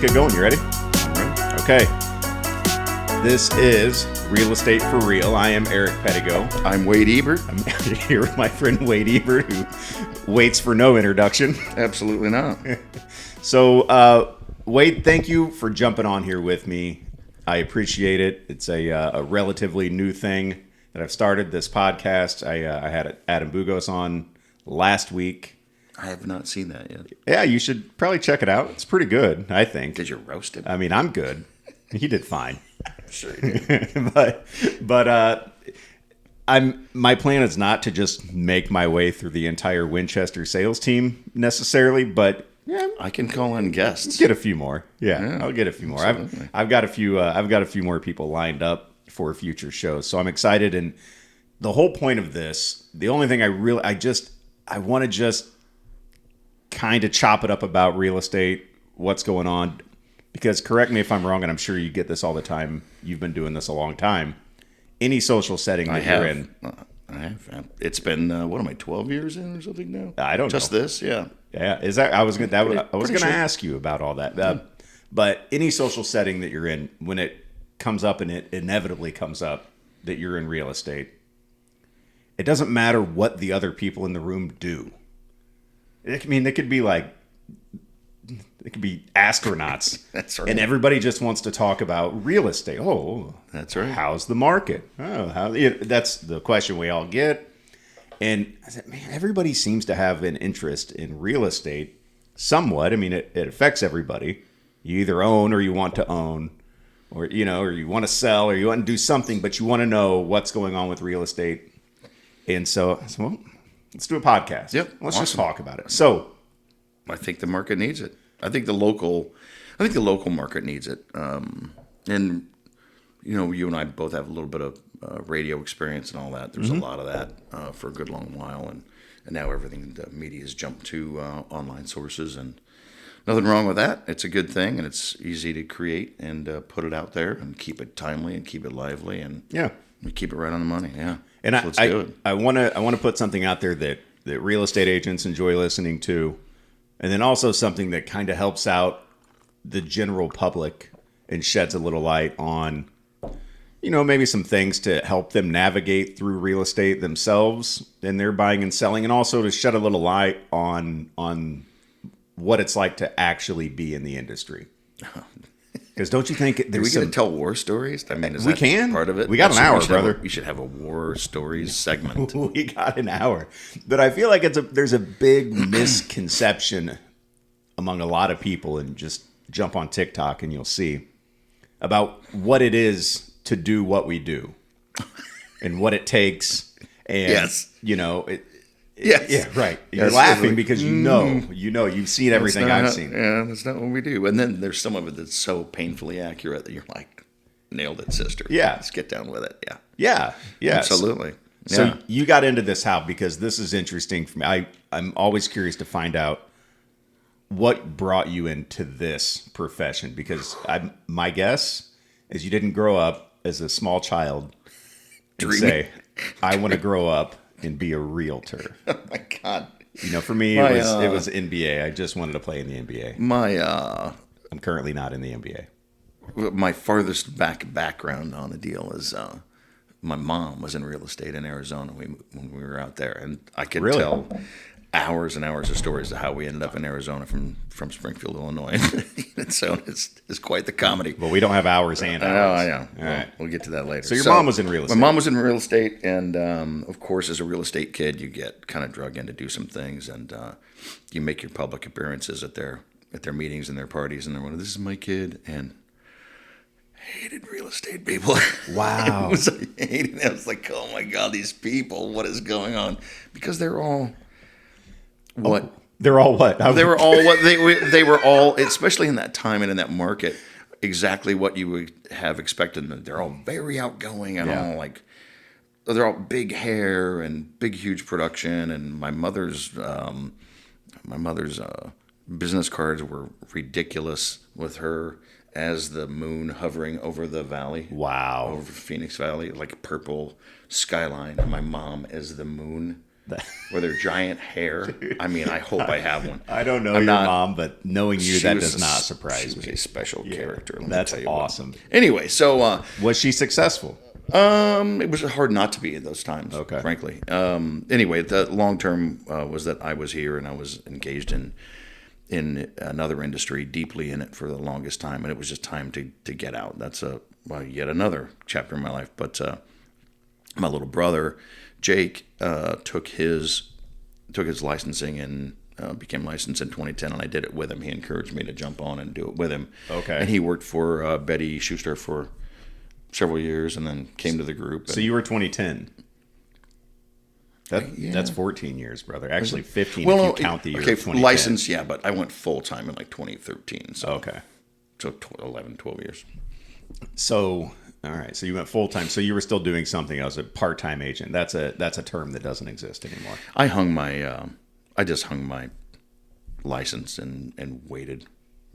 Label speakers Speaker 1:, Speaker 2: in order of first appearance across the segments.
Speaker 1: get going. You ready?
Speaker 2: I'm ready.
Speaker 1: Okay. This is Real Estate for Real. I am Eric Pettigo.
Speaker 2: I'm Wade Ebert.
Speaker 1: I'm here with my friend Wade Ebert, who waits for no introduction.
Speaker 2: Absolutely not.
Speaker 1: So, Wade, thank you for jumping on here with me. I appreciate it. It's a relatively new thing that I've started, this podcast. I had Adam Bugos on last week.
Speaker 2: I have not seen that yet.
Speaker 1: Yeah, you should probably check it out. It's pretty good, I think.
Speaker 2: Did you roast him?
Speaker 1: I mean, I'm good. He did fine.
Speaker 2: Sure you did.
Speaker 1: but my plan is not to just make my way through the entire Winchester sales team necessarily, but yeah,
Speaker 2: I can call in guests.
Speaker 1: get a few more. Yeah, I'll get a few more.
Speaker 2: Absolutely.
Speaker 1: I've got a few more people lined up for future shows, so I'm excited. And the whole point of this, the only thing I want to just kind of chop it up about real estate, what's going on. Because correct me if I'm wrong, and I'm sure you get this all the time. You've been doing this a long time. Any social setting that you're in.
Speaker 2: I have. It's been, 12 years in or something now?
Speaker 1: I don't know.
Speaker 2: Just this, yeah.
Speaker 1: Yeah, is that? I was going to
Speaker 2: sure.
Speaker 1: ask you about all that. But any social setting that you're in, when it comes up, and it inevitably comes up that you're in real estate, it doesn't matter what the other people in the room do. I mean, they could be astronauts.
Speaker 2: That's right.
Speaker 1: And everybody just wants to talk about real estate. Oh,
Speaker 2: That's right.
Speaker 1: How's the market? Oh, that's the question we all get. And I said, man, everybody seems to have an interest in real estate somewhat. I mean, it affects everybody. You either own or you want to own, or you want to sell or you want to do something, but you want to know what's going on with real estate. And so I said, well, let's do a podcast.
Speaker 2: Yep.
Speaker 1: Let's
Speaker 2: Awesome.
Speaker 1: just talk about it. So
Speaker 2: I think the market needs it. I think the local market needs it. And you and I both have a little bit of radio experience and all that. There's a lot of that for a good long while, and now everything the media has jumped to online sources, and nothing wrong with that. It's a good thing, and it's easy to create and put it out there and keep it timely and keep it lively, and we keep it right on the money. Yeah,
Speaker 1: and
Speaker 2: so let's do it.
Speaker 1: I want to put something out there that real estate agents enjoy listening to. And then also something that kind of helps out the general public and sheds a little light on, maybe some things to help them navigate through real estate themselves and their buying and selling, and also to shed a little light on what it's like to actually be in the industry. Because don't you think
Speaker 2: Do we get to tell war stories? I mean, is
Speaker 1: we
Speaker 2: that
Speaker 1: can.
Speaker 2: part of it?
Speaker 1: We got an hour, brother.
Speaker 2: We should have a war stories segment.
Speaker 1: We got an hour. But I feel like there's a big misconception among a lot of people, and just jump on TikTok and you'll see about what it is to do what we do and what it takes. And,
Speaker 2: Yes. Yes.
Speaker 1: Yeah, right. You're
Speaker 2: Yes,
Speaker 1: laughing
Speaker 2: like,
Speaker 1: because you've seen everything I've seen.
Speaker 2: Yeah, that's not what we do. And then there's some of it that's so painfully accurate that you're like, nailed it, sister.
Speaker 1: Yeah.
Speaker 2: Let's get down with it. Yeah.
Speaker 1: Yeah. Yeah.
Speaker 2: Absolutely.
Speaker 1: So
Speaker 2: Yeah.
Speaker 1: you got into this how? Because this is interesting for me. I'm always curious to find out what brought you into this profession. Because my guess is you didn't grow up as a small child and say, I want to grow up and be a realtor.
Speaker 2: Oh my God.
Speaker 1: For me, it was NBA. I just wanted to play in the NBA. I'm currently not in the NBA.
Speaker 2: My farthest background on the deal is my mom was in real estate in Arizona when we were out there, and I could
Speaker 1: Really?
Speaker 2: tell hours and hours of stories of how we ended up in Arizona from Springfield, Illinois. So it's quite the comedy.
Speaker 1: But we don't have hours and hours.
Speaker 2: I know.
Speaker 1: All right.
Speaker 2: We'll get to that later.
Speaker 1: So your mom was in real estate.
Speaker 2: My mom was in real estate, and of course, as a real estate kid, you get kind of drug in to do some things, and you make your public appearances at their meetings and their parties, and they're like, "This is my kid," and hated real estate people.
Speaker 1: Wow.
Speaker 2: I was like, "Oh my God, these people! What is going on?" Because they're all what.
Speaker 1: Oh, they're all what?
Speaker 2: They were all what they were all, especially in that time and in that market, exactly what you would have expected. They're all very outgoing and all like, they're all big hair and big, huge production. And my mother's business cards were ridiculous with her as the moon hovering over the valley.
Speaker 1: Wow.
Speaker 2: Over Phoenix Valley, like purple skyline. And my mom as the moon with her giant hair. I mean, I hope I have one.
Speaker 1: I don't know
Speaker 2: I'm
Speaker 1: your
Speaker 2: not-
Speaker 1: mom, but knowing you,
Speaker 2: She
Speaker 1: that
Speaker 2: was
Speaker 1: does not surprise
Speaker 2: she was
Speaker 1: me.
Speaker 2: a special character. Let me
Speaker 1: That's
Speaker 2: tell you what.
Speaker 1: awesome.
Speaker 2: Anyway, so
Speaker 1: Was she successful?
Speaker 2: it was hard not to be at those times.
Speaker 1: Okay.
Speaker 2: Frankly. Anyway, the long term was that I was here and I was engaged in another industry, deeply in it for the longest time, and it was just time to get out. That's yet another chapter in my life. But my little brother, Jake, took his licensing and became licensed in 2010, and I did it with him. He encouraged me to jump on and do it with him.
Speaker 1: Okay.
Speaker 2: And he worked for Betty Schuster for several years, and then came to the group.
Speaker 1: So you were 2010. That's 14 years, brother. Actually, 15 if you count the year of 2010.
Speaker 2: License, yeah, but I went full time in like 2013. So
Speaker 1: Okay.
Speaker 2: so 11, 12 years.
Speaker 1: So, all right. So you went full time. So you were still doing something else, a part-time agent. That's a term that doesn't exist anymore.
Speaker 2: I just hung my license and waited,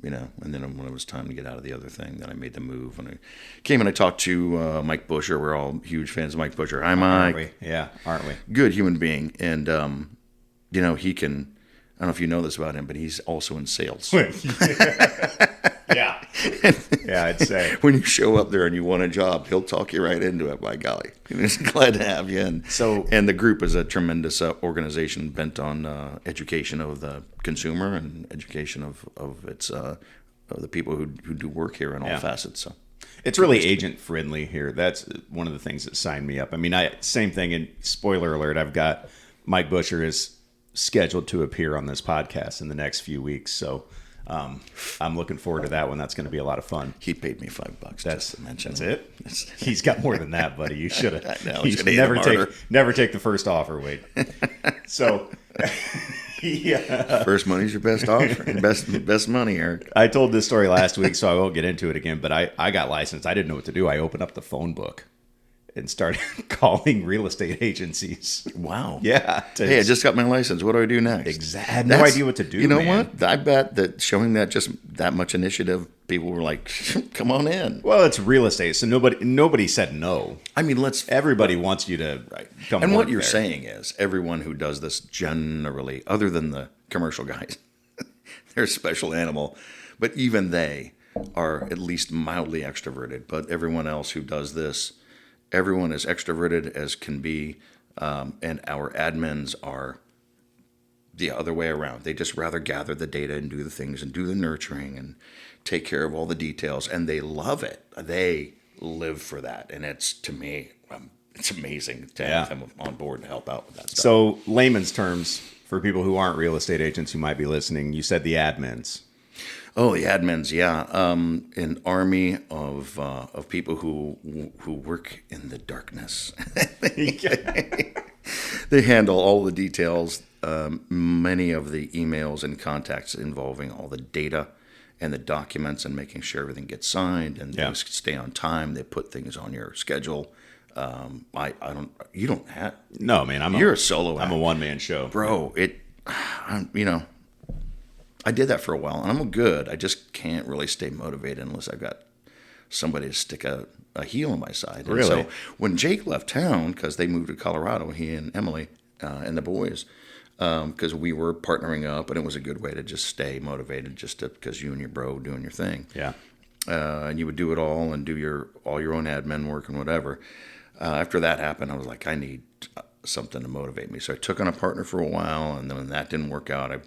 Speaker 2: and then when it was time to get out of the other thing, then I made the move. When I came and I talked to Mike Busher. We're all huge fans of Mike Busher. Hi, Mike.
Speaker 1: Aren't we? Yeah, aren't we?
Speaker 2: Good human being. And, he can, I don't know if you know this about him, but he's also in sales.
Speaker 1: Yeah. Yeah, I'd say.
Speaker 2: When you show up there and you want a job, he'll talk you right into it, by golly. He's glad to have you. And the group is a tremendous organization bent on education of the consumer and education of the people who do work here in all facets. So
Speaker 1: it's really agent friendly here. That's one of the things that signed me up. I mean, same thing. And spoiler alert, I've got Mike Busher is scheduled to appear on this podcast in the next few weeks. So I'm looking forward to that one. That's going to be a lot of fun.
Speaker 2: he paid me $5 just to mention.
Speaker 1: That's it. He's got more than that, buddy. You should have.
Speaker 2: I know,
Speaker 1: You
Speaker 2: he's
Speaker 1: should
Speaker 2: gonna
Speaker 1: never take the first offer, Wade. So,
Speaker 2: First money's your best offer. best money, Eric.
Speaker 1: I told this story last week, so I won't get into it again. But I got licensed. I didn't know what to do. I opened up the phone book and started calling real estate agencies.
Speaker 2: Wow.
Speaker 1: Yeah.
Speaker 2: Hey, I just got my license. What do I do next?
Speaker 1: Exactly. I had no idea what to do.
Speaker 2: You know
Speaker 1: man.
Speaker 2: what? I bet that showing that just that much initiative, people were like, "Come on in."
Speaker 1: Well, it's real estate, so nobody said no.
Speaker 2: I mean,
Speaker 1: Everybody wants you to come.
Speaker 2: And what you're
Speaker 1: there.
Speaker 2: saying is, everyone who does this generally, other than the commercial guys, they're a special animal. But even they are at least mildly extroverted. But everyone else who does this, everyone is extroverted as can be, and our admins are the other way around. They just rather gather the data and do the things and do the nurturing and take care of all the details, and they love it. They live for that, and to me, it's amazing to have them on board and help out with that stuff.
Speaker 1: So, layman's terms for people who aren't real estate agents who might be listening, you said the admins.
Speaker 2: Oh, the admins, yeah. An army of people who work in the darkness. They handle all the details, many of the emails and contacts involving all the data and the documents and making sure everything gets signed and things stay on time. They put things on your schedule. You don't have.
Speaker 1: No, man,
Speaker 2: you're a solo
Speaker 1: I'm
Speaker 2: act.
Speaker 1: a one-man show.
Speaker 2: Bro, I did that for a while, and I'm good. I just can't really stay motivated unless I've got somebody to stick a heel on my side. And
Speaker 1: Really?
Speaker 2: so when Jake left town, because they moved to Colorado, he and Emily and the boys, because we were partnering up, and it was a good way to just stay motivated, because you and your bro doing your thing.
Speaker 1: Yeah.
Speaker 2: And you would do it all and do all your own admin work and whatever. After that happened, I was like, I need something to motivate me. So I took on a partner for a while, and then when that didn't work out, I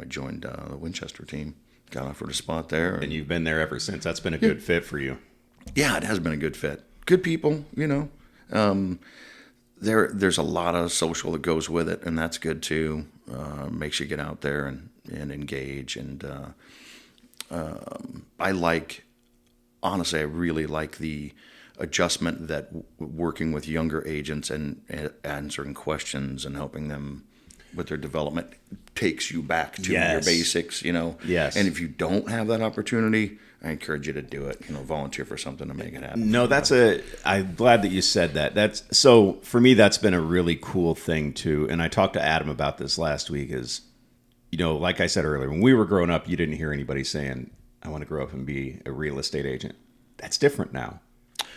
Speaker 2: joined the Winchester team, got offered a spot there.
Speaker 1: And you've been there ever since. That's been a good fit for you.
Speaker 2: Yeah, it has been a good fit. Good people, There's a lot of social that goes with it, and that's good too. Makes you get out there and engage. And honestly, I really like the adjustment that working with younger agents and answering questions and helping them with their development takes you back to your basics,
Speaker 1: Yes.
Speaker 2: And if you don't have that opportunity, I encourage you to do it, volunteer for something to make it happen.
Speaker 1: No, I'm glad that you said that. So for me, that's been a really cool thing too. And I talked to Adam about this last week is, like I said earlier, when we were growing up, you didn't hear anybody saying, I want to grow up and be a real estate agent. That's different now.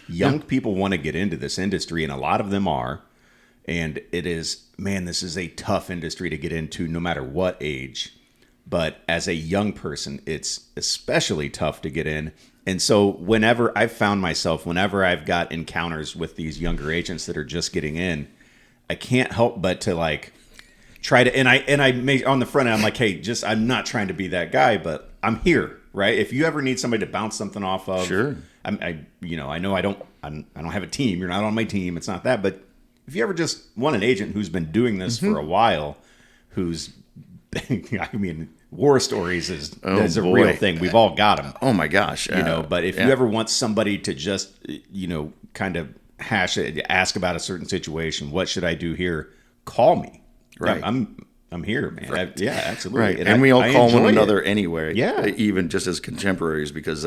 Speaker 1: Young people want to get into this industry, and a lot of them are. And it is, man, this is a tough industry to get into no matter what age. But as a young person, it's especially tough to get in. And so whenever I've found myself, whenever I've got encounters with these younger agents that are just getting in, I can't help but to like try to, and I make on the front end, I'm like, hey, just, I'm not trying to be that guy, but I'm here, right? If you ever need somebody to bounce something off of,
Speaker 2: Sure.
Speaker 1: I know I don't have a team. You're not on my team. It's not that. But if you ever just want an agent who's been doing this for a while, who's, I mean, war stories is a real thing. We've all got them.
Speaker 2: Oh my gosh.
Speaker 1: But if you ever want somebody to just, kind of hash it, ask about a certain situation, what should I do here? Call me.
Speaker 2: Right.
Speaker 1: I'm here, man.
Speaker 2: Right.
Speaker 1: Yeah, absolutely.
Speaker 2: Right. And we all call one another anyway.
Speaker 1: Yeah.
Speaker 2: Even just as contemporaries, because,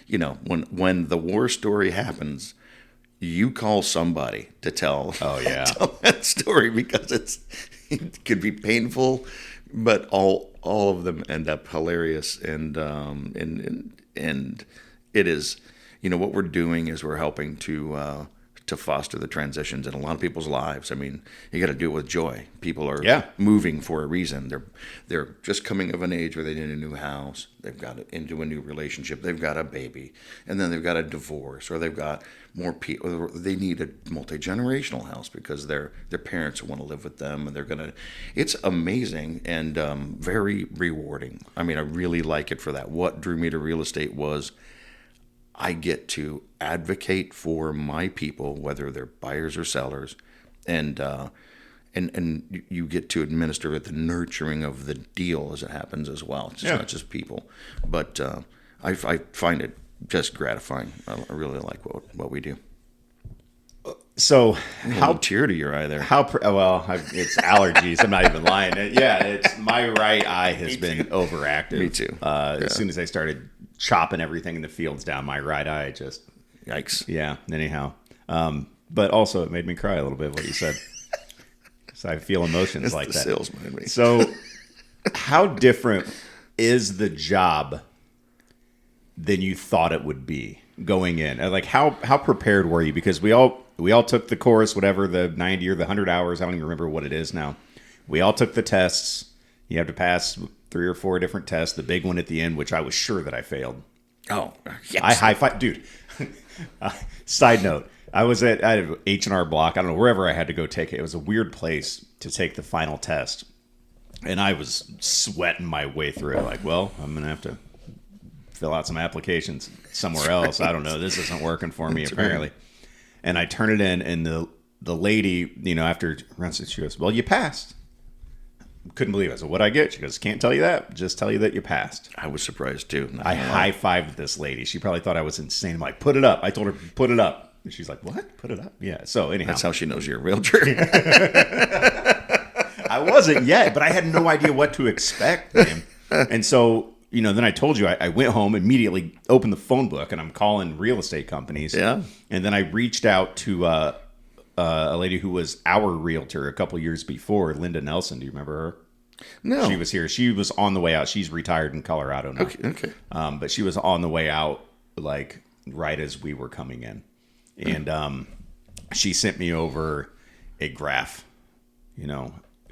Speaker 2: when the war story happens, you call somebody to tell, tell that story, because it could be painful, but all of them end up hilarious. And it is, what we're doing is we're helping to foster the transitions in a lot of people's lives. I mean, you got to do it with joy. People are moving for a reason. They're just coming of an age where they need a new house. They've got into a new relationship. They've got a baby, and then they've got a divorce, or they've got more people. They need a multi-generational house because their parents want to live with them, and they're gonna. It's amazing and very rewarding. I mean, I really like it for that. What drew me to real estate was I get to advocate for my people, whether they're buyers or sellers, and you get to administer the nurturing of the deal as it happens as well. It's not just people, but I find it just gratifying. I really like what we do.
Speaker 1: So
Speaker 2: how tear to your eye there?
Speaker 1: It's allergies. I'm not even lying. It's my right eye has been overactive.
Speaker 2: Me too.
Speaker 1: As soon as I started chopping everything in the fields down, my right eye just
Speaker 2: yikes.
Speaker 1: Yeah. Anyhow, but also it made me cry a little bit what you said. So I feel emotions
Speaker 2: it's
Speaker 1: like
Speaker 2: the
Speaker 1: that.
Speaker 2: Salesman in me.
Speaker 1: So, how different is the job than you thought it would be going in? Like how prepared were you? Because we all took the course, whatever, the 90 or the 100 hours. I don't even remember what it is now. We all took the tests. You have to pass 3 or 4 different tests. The big one at the end, which I was sure that I failed.
Speaker 2: Oh, yes.
Speaker 1: I high-five, dude. Side note, I was at H&R Block. I don't know, wherever I had to go take it. It was a weird place to take the final test. And I was sweating my way through it. Like, well, I'm going to have to fill out some applications somewhere else. I don't know. This isn't working for me, apparently. Right. And I turn it in, and the lady, after runs it, she goes, well, you passed. Couldn't believe it. So what'd I get? She goes, can't tell you that. Just tell you that you passed.
Speaker 2: I was surprised too.
Speaker 1: I high-fived this lady. She probably thought I was insane. I'm like, put it up. I told her, put it up. And she's like, what? Put it up? Yeah. So anyhow.
Speaker 2: That's how she knows you're a realtor.
Speaker 1: I wasn't yet, but I had no idea what to expect, man. And so, then I told you, I went home, immediately opened the phone book, and I'm calling real estate companies.
Speaker 2: Yeah.
Speaker 1: And then I reached out to a lady who was our realtor a couple years before, Linda Nelson. Do you remember her?
Speaker 2: No.
Speaker 1: She was here. She was on the way out. She's retired in Colorado now.
Speaker 2: Okay.
Speaker 1: But she was on the way out, like, right as we were coming in. And she sent me over a graph,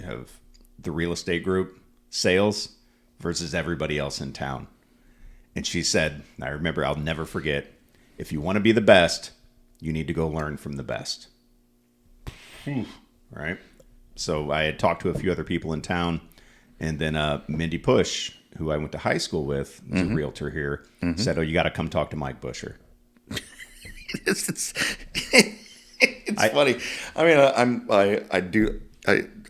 Speaker 1: of the real estate group sales versus everybody else in town. And she said, I remember, I'll never forget, if you want to be the best, you need to go learn from the best. Right? So I had talked to a few other people in town, and then Mindy Push, who I went to high school with, was a realtor here, said, oh, you got to come talk to Mike Busher.
Speaker 2: It's funny. I mean,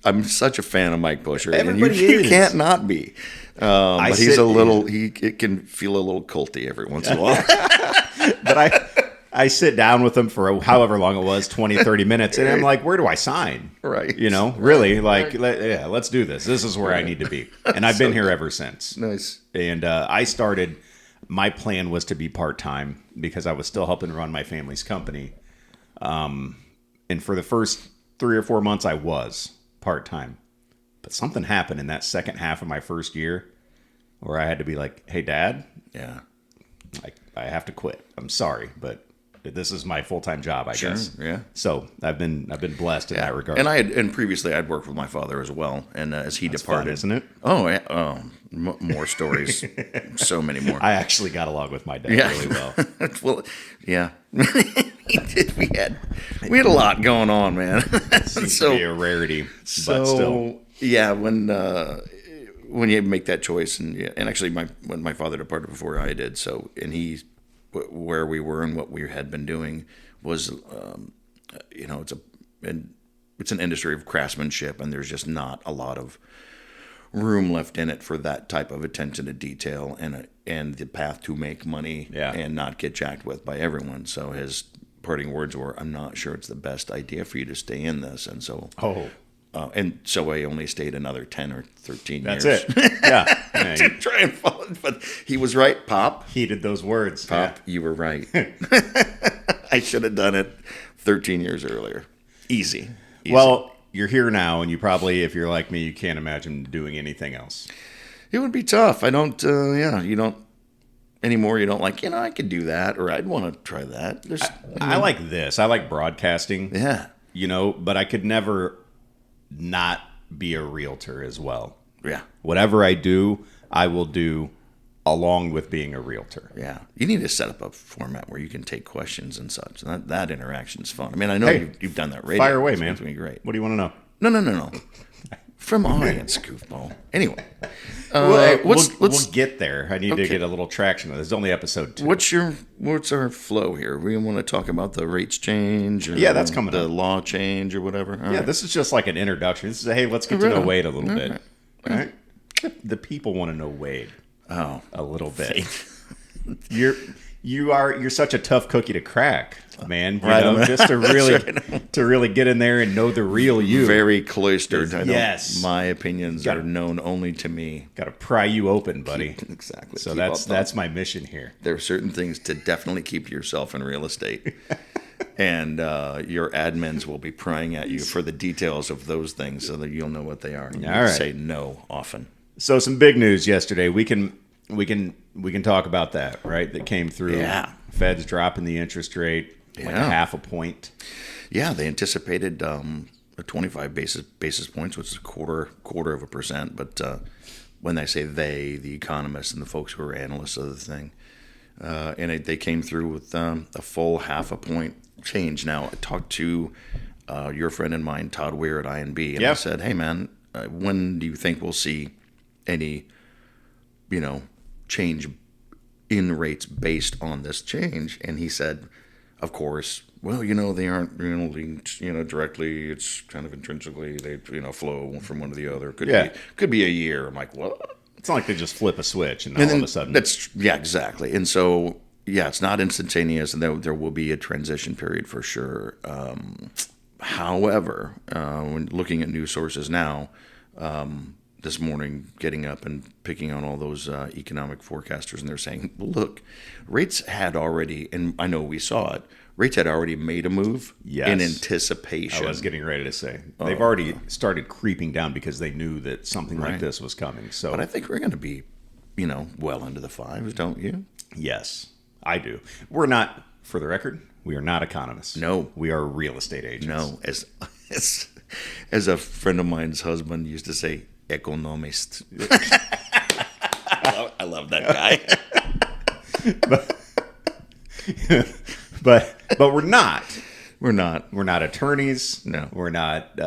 Speaker 2: I'm such a fan of Mike Busher.
Speaker 1: Everybody
Speaker 2: you can't not be. But he's it can feel a little culty every once in a while.
Speaker 1: But I sit down with him for however long it was, 20, 30 minutes, and I'm like, where do I sign?
Speaker 2: Right.
Speaker 1: Really, like, let's do this. This is where I need to be. And I've been here ever since.
Speaker 2: Nice.
Speaker 1: And my plan was to be part-time because I was still helping run my family's company. And for the first 3 or 4 months, I was part-time. But something happened in that second half of my first year where I had to be like, hey, Dad,
Speaker 2: yeah,
Speaker 1: I have to quit. I'm sorry, but this is my full-time job, I guess.
Speaker 2: Yeah.
Speaker 1: So I've been blessed in that regard.
Speaker 2: And previously I'd worked with my father as well. And as he departed,
Speaker 1: fun, isn't it?
Speaker 2: Oh, yeah. More stories. So many more.
Speaker 1: I actually got along with my dad really well.
Speaker 2: Well, yeah. He did. We had a lot going on, man.
Speaker 1: Seems to be a rarity, but still.
Speaker 2: Yeah, when you make that choice, and actually, when my father departed before I did, where we were and what we had been doing was, it's an industry of craftsmanship, and there's just not a lot of room left in it for that type of attention to detail and the path to make money and not get jacked with by everyone. So his parting words were, "I'm not sure it's the best idea for you to stay in this," and so. And so I only stayed another 10 or 13 years.
Speaker 1: That's it. Yeah.
Speaker 2: To try and follow it. But he was right, Pop.
Speaker 1: Heeded those words.
Speaker 2: Pop, you were right. I should have done it 13 years earlier. Easy.
Speaker 1: Well, you're here now, and you probably, if you're like me, you can't imagine doing anything else.
Speaker 2: It would be tough. I don't, you don't, anymore, you don't like, I could do that, or I'd want to try that.
Speaker 1: I like this. I like broadcasting.
Speaker 2: Yeah.
Speaker 1: But I could never not be a realtor as well.
Speaker 2: Yeah.
Speaker 1: Whatever I do, I will do along with being a realtor.
Speaker 2: Yeah. You need to set up a format where you can take questions and such. That interaction is fun. I mean, I know you've done that radio.
Speaker 1: Fire away, man.
Speaker 2: It's going to be great.
Speaker 1: What do you want to know?
Speaker 2: No. From audience, goofball. Anyway.
Speaker 1: We'll get there. I need to get a little traction. This is only episode 2.
Speaker 2: What's our flow here? We want to talk about the rates change, or
Speaker 1: that's coming
Speaker 2: the
Speaker 1: up.
Speaker 2: law change, or whatever. All right.
Speaker 1: This is just like an introduction. This is let's get to know Wade a little bit. All right. The people want to know Wade.
Speaker 2: Oh,
Speaker 1: a little bit. You're such a tough cookie to crack, man. Just to really get in there and know the real you.
Speaker 2: Very cloistered.
Speaker 1: Yes,
Speaker 2: my opinions are known only to me.
Speaker 1: Got to pry you open, buddy.
Speaker 2: Exactly.
Speaker 1: So that's my mission here.
Speaker 2: There are certain things to definitely keep yourself in real estate, and your admins will be prying at you for the details of those things, so that you'll know what they are. And you say no often.
Speaker 1: So some big news yesterday. We can talk about that, right? That came through.
Speaker 2: Yeah.
Speaker 1: Fed's dropping the interest rate like a half a point.
Speaker 2: Yeah, they anticipated a 25 basis points, which is a quarter of a percent. But when I say the economists and the folks who are analysts of the thing, they came through with a full half a point change. Now, I talked to your friend and mine, Todd Weir at INB, and I said, "Hey, man, when do you think we'll see any, change in rates based on this change?" And he said, "Of course, well, they aren't linked, directly. It's kind of intrinsically, they, flow from one to the other. Could be a year." I'm like, what?
Speaker 1: It's not like they just flip a switch and all of a sudden.
Speaker 2: Exactly. And so, it's not instantaneous, and there will be a transition period for sure. However, when looking at news sources now, this morning, getting up and picking on all those economic forecasters, and they're saying, well, look, rates had already, and I know we saw it, rates had already made a move in anticipation.
Speaker 1: I was getting ready to say. They've already started creeping down because they knew that something like this was coming. So,
Speaker 2: but I think we're going to be, well into the 5s, don't you?
Speaker 1: Yes, I do. We're not, for the record, we are not economists.
Speaker 2: No.
Speaker 1: We are real estate agents.
Speaker 2: No. As a friend of mine's husband used to say, economist. I love that guy.
Speaker 1: but we're not.
Speaker 2: We're not.
Speaker 1: We're not attorneys.
Speaker 2: No.
Speaker 1: We're not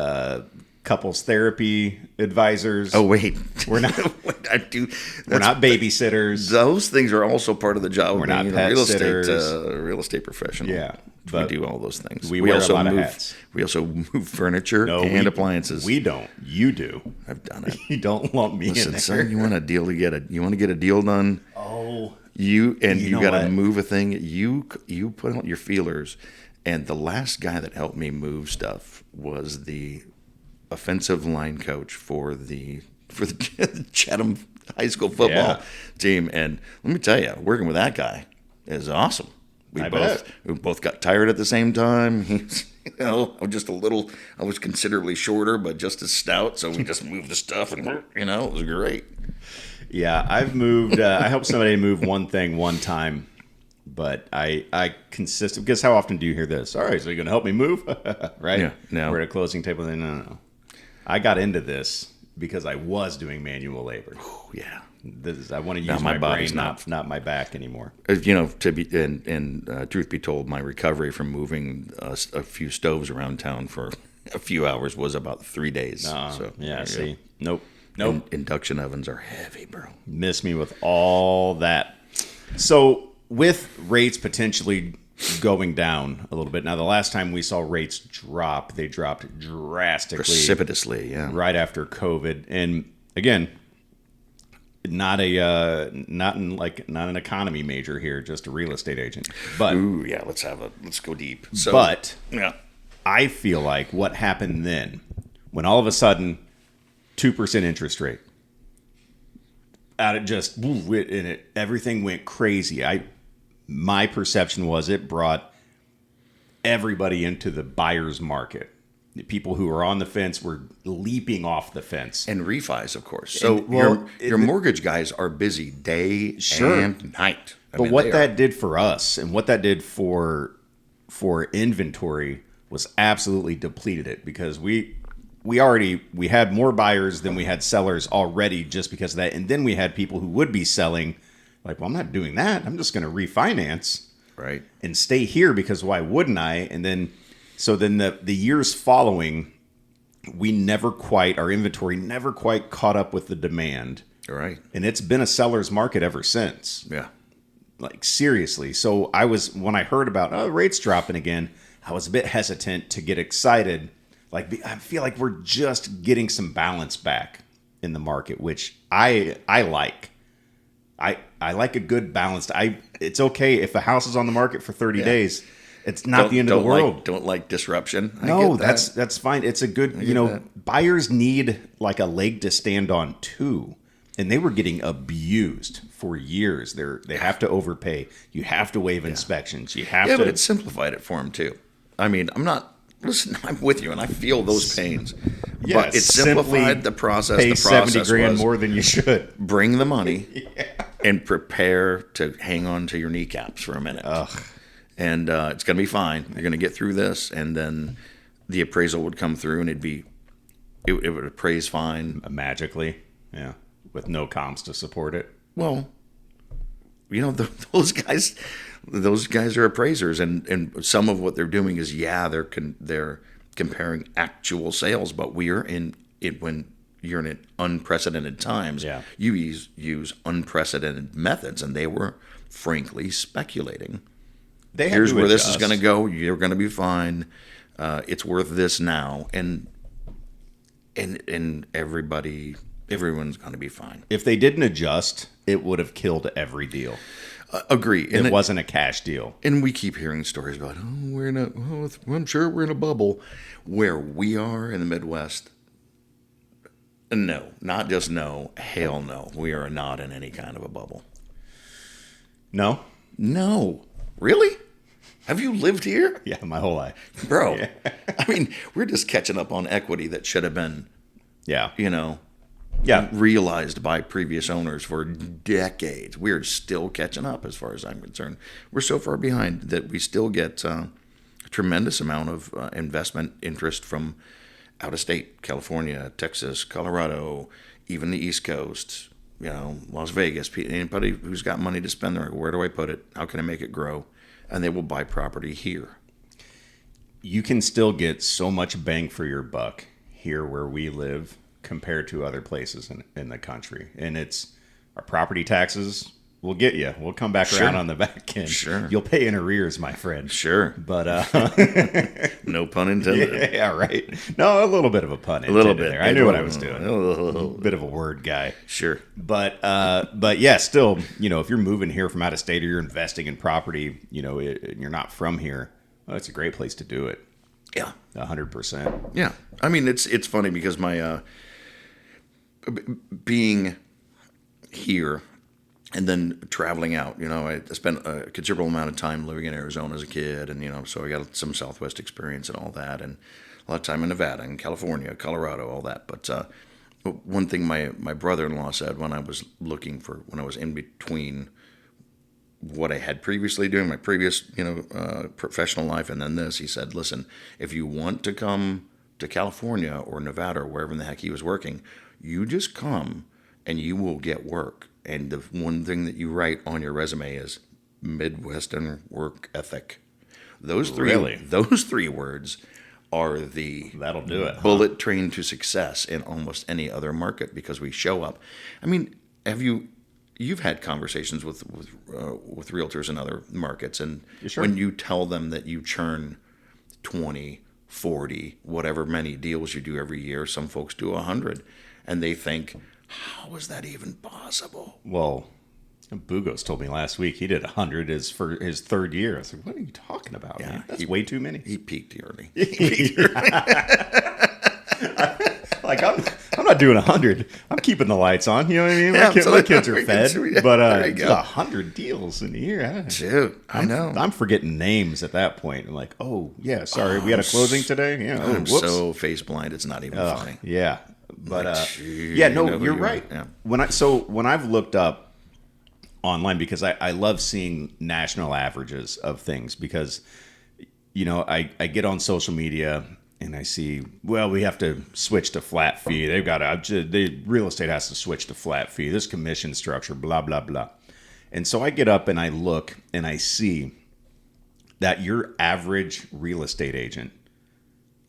Speaker 1: couples therapy advisors.
Speaker 2: Oh, wait.
Speaker 1: We're not. We're not babysitters.
Speaker 2: Those things are also part of the job.
Speaker 1: We're not pet sitters.
Speaker 2: Real estate professional.
Speaker 1: Yeah.
Speaker 2: We do all those things.
Speaker 1: We wear a lot of hats.
Speaker 2: We also move furniture and appliances.
Speaker 1: We don't. You do.
Speaker 2: I've done it.
Speaker 1: You don't lump me in there.
Speaker 2: Son, you want a deal to get a deal done?
Speaker 1: Oh.
Speaker 2: You got to move a thing. You put out your feelers, and the last guy that helped me move stuff was the offensive line coach for the Chatham High School football team. And let me tell you, working with that guy is awesome. We both got tired at the same time. He's, I was considerably shorter, but just as stout. So we just moved the stuff, and it was great.
Speaker 1: Yeah, I've moved. I helped somebody move one thing one time But I consistent, because how often do you hear this? All right, so you're going to help me move? Right?
Speaker 2: Yeah, no.
Speaker 1: We're at a closing table. No. I got into this because I was doing manual labor.
Speaker 2: Yeah.
Speaker 1: I want to use my
Speaker 2: body's
Speaker 1: brain, not my back anymore.
Speaker 2: To be truth be told, my recovery from moving a few stoves around town for a few hours was about 3 days.
Speaker 1: See, nope.
Speaker 2: Induction ovens are heavy, bro.
Speaker 1: Miss me with all that. So with rates potentially going down a little bit. Now, the last time we saw rates drop, they dropped drastically,
Speaker 2: precipitously, yeah,
Speaker 1: right after COVID. And again, not an economy major here, just a real estate agent. But
Speaker 2: let's go deep. So,
Speaker 1: but
Speaker 2: yeah,
Speaker 1: I feel like what happened then, when all of a sudden 2% interest rate, everything went crazy. My perception was it brought everybody into the buyer's market. The people who were on the fence were leaping off the fence.
Speaker 2: And refis, of course. So your mortgage guys are busy day and night.
Speaker 1: But what that did for us and what that did for inventory was absolutely depleted it, because we had more buyers than we had sellers already just because of that. And then we had people who would be selling like, well, I'm not doing that. I'm just going to refinance and stay here, because why wouldn't I? And then the years following, our inventory never quite caught up with the demand.
Speaker 2: Right.
Speaker 1: And it's been a seller's market ever since.
Speaker 2: Yeah.
Speaker 1: Like, seriously. So when I heard about rates dropping again, I was a bit hesitant to get excited. Like, I feel like we're just getting some balance back in the market, which I like. I like a good balanced. It's okay if a house is on the market for 30 days. It's not the end of the world.
Speaker 2: Don't like disruption.
Speaker 1: No, that's fine. It's a good, buyers need like a leg to stand on too. And they were getting abused for years. They have to overpay. You have to waive inspections. You have to.
Speaker 2: But it simplified it for them too. I mean, I'm with you, and I feel those pains.
Speaker 1: Yeah,
Speaker 2: but it simplified the process.
Speaker 1: Pay
Speaker 2: the process
Speaker 1: $70,000 more than you should.
Speaker 2: Bring the money and prepare to hang on to your kneecaps for a minute.
Speaker 1: Ugh.
Speaker 2: And it's going to be fine. You're going to get through this, and then the appraisal would come through, and it would appraise fine
Speaker 1: magically, with no comps to support it.
Speaker 2: Well, those guys are appraisers, and some of what they're doing is they're comparing actual sales, but we are in it when you're in unprecedented times.
Speaker 1: Yeah.
Speaker 2: You use unprecedented methods, and they were frankly speculating. Here's where this is going to go. You're going to be fine. It's worth this now, and everyone's going to be fine.
Speaker 1: If they didn't adjust, it would have killed every deal.
Speaker 2: Agree.
Speaker 1: And it wasn't a cash deal.
Speaker 2: And we keep hearing stories about, I'm sure we're in a bubble. Where we are in the Midwest, no, not just no, hell no. We are not in any kind of a bubble.
Speaker 1: No?
Speaker 2: No. Really? Have you lived here?
Speaker 1: Yeah, my whole life.
Speaker 2: Bro,
Speaker 1: Yeah.
Speaker 2: I mean, we're just catching up on equity that should have been, realized by previous owners for decades. We're still catching up as far as I'm concerned. We're so far behind that we still get a tremendous amount of investment interest from out of state, California, Texas, Colorado, even the East Coast, Las Vegas. Anybody who's got money to spend, they're like, where do I put it? How can I make it grow? And they will buy property here.
Speaker 1: You can still get so much bang for your buck here where we live compared to other places in the country. And it's our property taxes will get you. We'll come back around on the back end.
Speaker 2: Sure.
Speaker 1: You'll pay in arrears, my friend.
Speaker 2: Sure.
Speaker 1: But
Speaker 2: no pun intended.
Speaker 1: Yeah, right. No, a little bit of a pun intended.
Speaker 2: A little bit.
Speaker 1: There. I knew what I was doing. A bit of a word guy.
Speaker 2: Sure.
Speaker 1: But yeah, still, if you're moving here from out of state or you're investing in property, and you're not from here, well, it's a great place to do it.
Speaker 2: Yeah.
Speaker 1: 100%.
Speaker 2: Yeah. I mean, it's funny because my being here and then traveling out, I spent a considerable amount of time living in Arizona as a kid, and so I got some Southwest experience and all that, and a lot of time in Nevada and California, Colorado, all that. But one thing my brother-in-law said when I was in between what I had previously doing, my previous, professional life, and then this. He said, listen, if you want to come to California or Nevada or wherever in the heck he was working, you just come and you will get work. And the one thing that you write on your resume is Midwestern work ethic. Those three words are the
Speaker 1: That'll do it,
Speaker 2: bullet train to success in almost any other market, because we show up. I mean, you've had conversations with realtors in other markets, and
Speaker 1: Sure.
Speaker 2: when you tell them that you churn 20, 40, whatever many deals you do every year, some folks do 100, and they think, how is that even possible?
Speaker 1: Well, Bugos told me last week he did 100 for his third year. I was like, what are you talking about, man? That's way too many.
Speaker 2: He peaked early.
Speaker 1: Like, I'm not doing 100. I'm keeping the lights on. You know what I mean?
Speaker 2: Yeah,
Speaker 1: My kids are fed. But
Speaker 2: there you go.
Speaker 1: 100 deals in a year.
Speaker 2: Dude, I know.
Speaker 1: I'm forgetting names at that point. I'm like, oh, yeah, sorry. We had a closing today. Yeah.
Speaker 2: I'm
Speaker 1: whoops.
Speaker 2: so face blind, it's not even funny.
Speaker 1: Yeah. But,
Speaker 2: Gee,
Speaker 1: yeah, no,
Speaker 2: you know who
Speaker 1: you're
Speaker 2: you
Speaker 1: right.
Speaker 2: are. Yeah.
Speaker 1: When I've looked up online, because I love seeing national averages of things, because, I get on social media and I see, well, we have to switch to flat fee. The real estate has to switch to flat fee. This commission structure, blah, blah, blah. And so I get up and I look and I see that your average real estate agent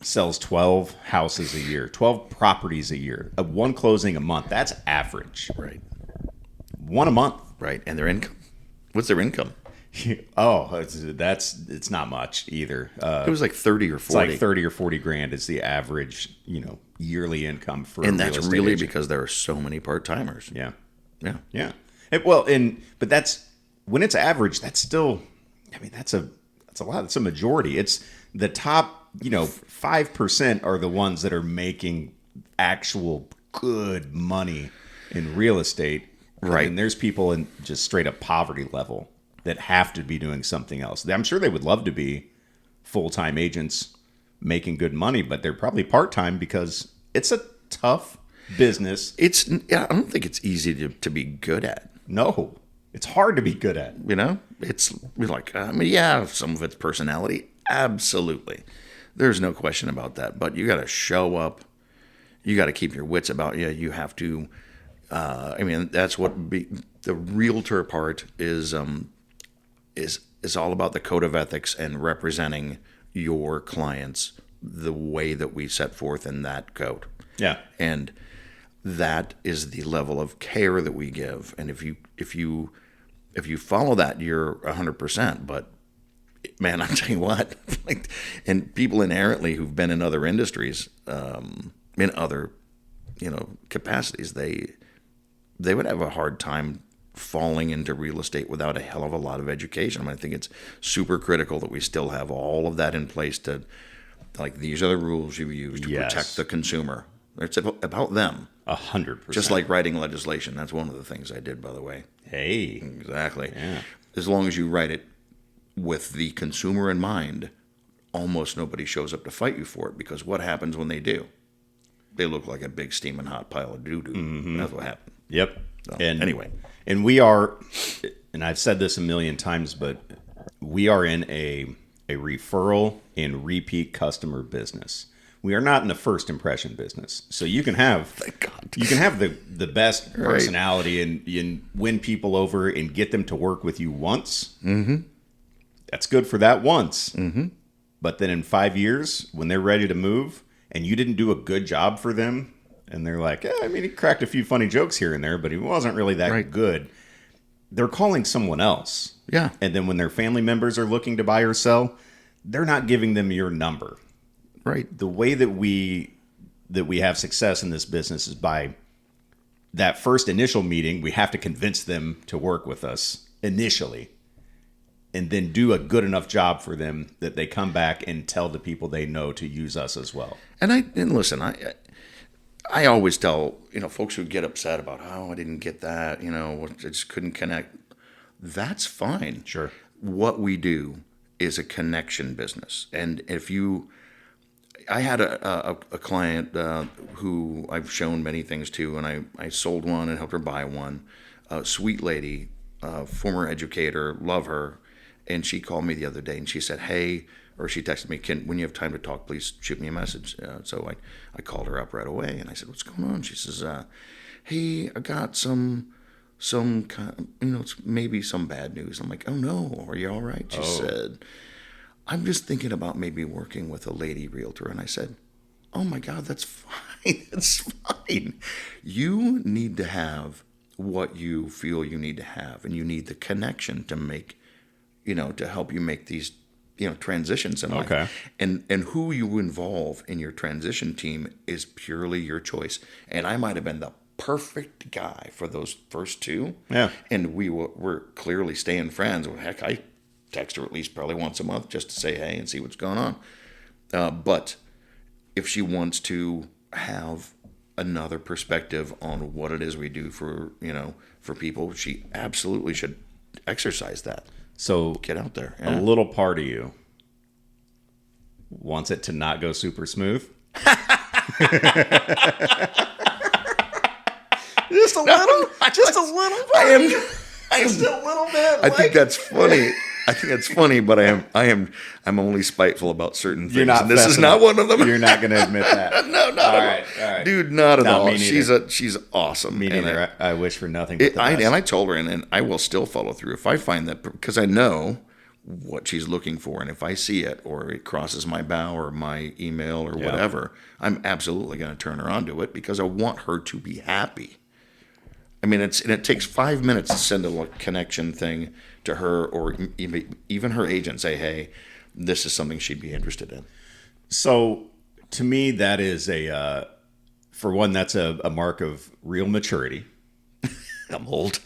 Speaker 1: sells 12 houses a year, 12 properties a year, one closing a month. That's average.
Speaker 2: Right.
Speaker 1: One a month.
Speaker 2: Right. And their income? What's their income?
Speaker 1: Oh, it's not much either.
Speaker 2: It was like 30 or 40.
Speaker 1: It's like 30 or 40 grand is the average, yearly income for
Speaker 2: and
Speaker 1: a real
Speaker 2: that's
Speaker 1: estate
Speaker 2: really
Speaker 1: agent.
Speaker 2: because there are so many part-timers.
Speaker 1: Yeah.
Speaker 2: Yeah.
Speaker 1: Yeah. But that's when it's average, that's still, that's a lot. It's a majority. It's the top, 5% are the ones that are making actual good money in real estate.
Speaker 2: Right.
Speaker 1: And there's people in just straight up poverty level that have to be doing something else. I'm sure they would love to be full-time agents making good money, but they're probably part-time because it's a tough business.
Speaker 2: I don't think it's easy to be good at.
Speaker 1: No, it's hard to be good at.
Speaker 2: It's like, some of it's personality. Absolutely. There's no question about that. But you got to show up. You got to keep your wits about you. You have to, that's what the realtor part is all about, the code of ethics and representing your clients the way that we set forth in that code.
Speaker 1: Yeah.
Speaker 2: And that is the level of care that we give. And if you follow that, you're 100%. But man, I'm telling you what, and people inherently who've been in other industries, in other, capacities, they would have a hard time falling into real estate without a hell of a lot of education. I think it's super critical that we still have all of that in place to, these are the rules you use to protect the consumer. It's about them.
Speaker 1: 100%.
Speaker 2: Just like writing legislation. That's one of the things I did, by the way.
Speaker 1: Hey.
Speaker 2: Exactly.
Speaker 1: Yeah.
Speaker 2: As long as you write it with the consumer in mind, almost nobody shows up to fight you for it, because what happens when they do? They look like a big steaming hot pile of doo-doo. Mm-hmm. That's what happened.
Speaker 1: Yep.
Speaker 2: So,
Speaker 1: and
Speaker 2: anyway.
Speaker 1: And we are, and I've said this a million times, but we are in a referral and repeat customer business. We are not in the first impression business. So you can have,
Speaker 2: thank God,
Speaker 1: you can have the best personality and win people over and get them to work with you once.
Speaker 2: Mm-hmm.
Speaker 1: That's good for that once.
Speaker 2: Mm-hmm.
Speaker 1: But then in 5 years, when they're ready to move and you didn't do a good job for them, and they're like, he cracked a few funny jokes here and there, but he wasn't really that good. They're calling someone else.
Speaker 2: Yeah.
Speaker 1: And then when their family members are looking to buy or sell, they're not giving them your number.
Speaker 2: Right.
Speaker 1: The way that we have success in this business is by that first initial meeting. We have to convince them to work with us initially, and then do a good enough job for them that they come back and tell the people they know to use us as well.
Speaker 2: And listen, I always tell, folks who get upset about, I didn't get that, I just couldn't connect. That's fine.
Speaker 1: Sure.
Speaker 2: What we do is a connection business. And I had a client who I've shown many things to, and I sold one and helped her buy one. A sweet lady, former educator, love her, and she called me the other day and she said, "Hey," or she texted me, "When you have time to talk, please shoot me a message." So I called her up right away and I said, "What's going on?" She says, "Hey, I got some kind, maybe some bad news." I'm like, "Oh no, are you all right?" She said, "I'm just thinking about maybe working with a lady realtor." And I said, "Oh my God, that's fine. That's fine. You need to have what you feel you need to have, and you need the connection to make, to help you make these, transitions in life.
Speaker 1: Okay.
Speaker 2: And who you involve in your transition team is purely your choice. And I might have been the perfect guy for those first two.
Speaker 1: Yeah.
Speaker 2: And we're clearly staying friends. Well, heck, I text her at least probably once a month just to say hey and see what's going on. But if she wants to have another perspective on what it is we do for people, she absolutely should exercise that.
Speaker 1: So
Speaker 2: Get out there.
Speaker 1: a little part of you wants it to not go super smooth. Just a little bit. Just a little bit.
Speaker 2: I think that's funny. I think that's funny, but I'm only spiteful about certain things.
Speaker 1: You're not.
Speaker 2: And this is not one of them.
Speaker 1: You're not going to admit that.
Speaker 2: No, not
Speaker 1: all
Speaker 2: at
Speaker 1: all right.
Speaker 2: Dude, not at all.
Speaker 1: Me neither.
Speaker 2: She's awesome.
Speaker 1: Me neither. I wish for nothing but the best.
Speaker 2: And I told her, and I will still follow through if I find that, because I know what she's looking for, and if I see it or it crosses my bow or my email or whatever, I'm absolutely going to turn her on to it because I want her to be happy. I mean, it takes 5 minutes to send a connection thing to her, or even her agent, say, "Hey, this is something she'd be interested in."
Speaker 1: So, to me, that is for one, that's a mark of real maturity.
Speaker 2: I'm old,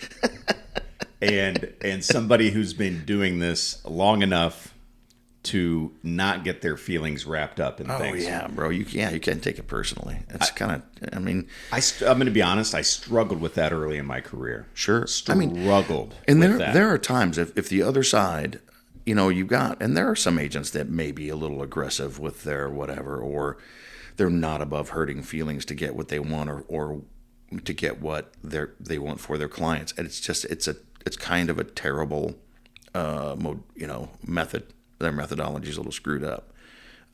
Speaker 1: and somebody who's been doing this long enough to not get their feelings wrapped up in things.
Speaker 2: Oh yeah, bro. You can't take it personally. It's kind of. I mean,
Speaker 1: I'm going to be honest. I struggled with that early in my career.
Speaker 2: Sure,
Speaker 1: Struggled.
Speaker 2: And
Speaker 1: with that.
Speaker 2: there are times if the other side, you got, and there are some agents that may be a little aggressive with their whatever, or they're not above hurting feelings to get what they want, or to get what they want for their clients, and it's kind of a terrible, method. Their methodology is a little screwed up.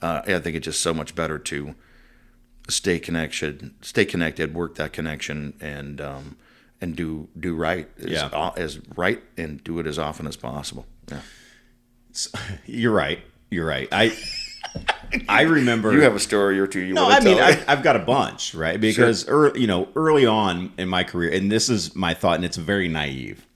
Speaker 2: I think it's just so much better to stay connected, work that connection, and do right as right, and do it as often as possible. Yeah,
Speaker 1: You're right. I remember.
Speaker 2: You have a story or two you
Speaker 1: No,
Speaker 2: want to tell.
Speaker 1: I've got a bunch, right? Because early on in my career, and this is my thought, and it's very naive,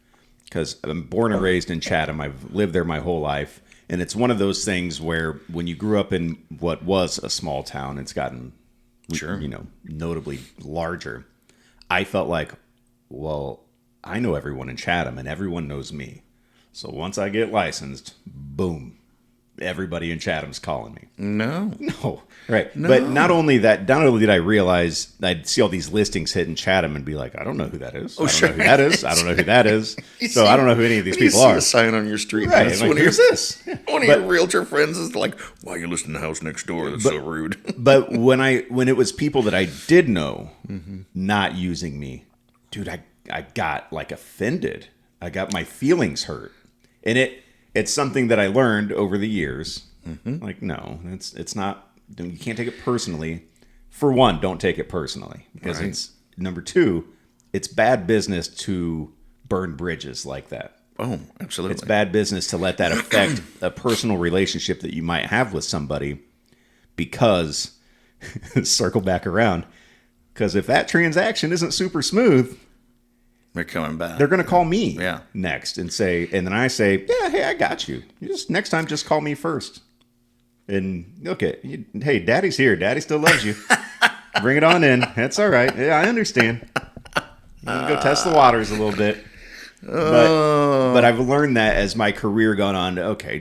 Speaker 1: because I'm born and raised in Chatham. I've lived there my whole life. And it's one of those things where when you grew up in what was a small town, it's gotten, notably larger. I felt like, well, I know everyone in Chatham and everyone knows me. So once I get licensed, boom, everybody in Chatham's calling me.
Speaker 2: No.
Speaker 1: Right.
Speaker 2: No.
Speaker 1: But not only did I realize I'd see all these listings hit in Chatham and be like, I don't know who that is. I don't know who that is. I don't know who that is. So I don't know who any of these people are.
Speaker 2: You see a sign on your street.
Speaker 1: Right.
Speaker 2: That's
Speaker 1: Like, who's this?
Speaker 2: One of your realtor friends is like, "Why are you listening to the house next door? That's so rude."
Speaker 1: But when it was people that I did know not using me, dude, I got like offended. I got my feelings hurt. And it's something that I learned over the years. Like, no, it's not. You can't take it personally. For one, don't take it personally, because it's number two. It's bad business to burn bridges like that.
Speaker 2: Oh, absolutely.
Speaker 1: It's bad business to let that affect a personal relationship that you might have with somebody, because circle back around. Because if that transaction isn't super smooth,
Speaker 2: they're coming back.
Speaker 1: they're going to call me
Speaker 2: next
Speaker 1: and then I say, yeah, hey, I got you. Next time, just call me first. And okay, hey, Daddy's here. Daddy still loves you. Bring it on in. That's all right. Yeah, I understand. You can go test the waters a little bit. But I've learned that as my career gone on. Okay,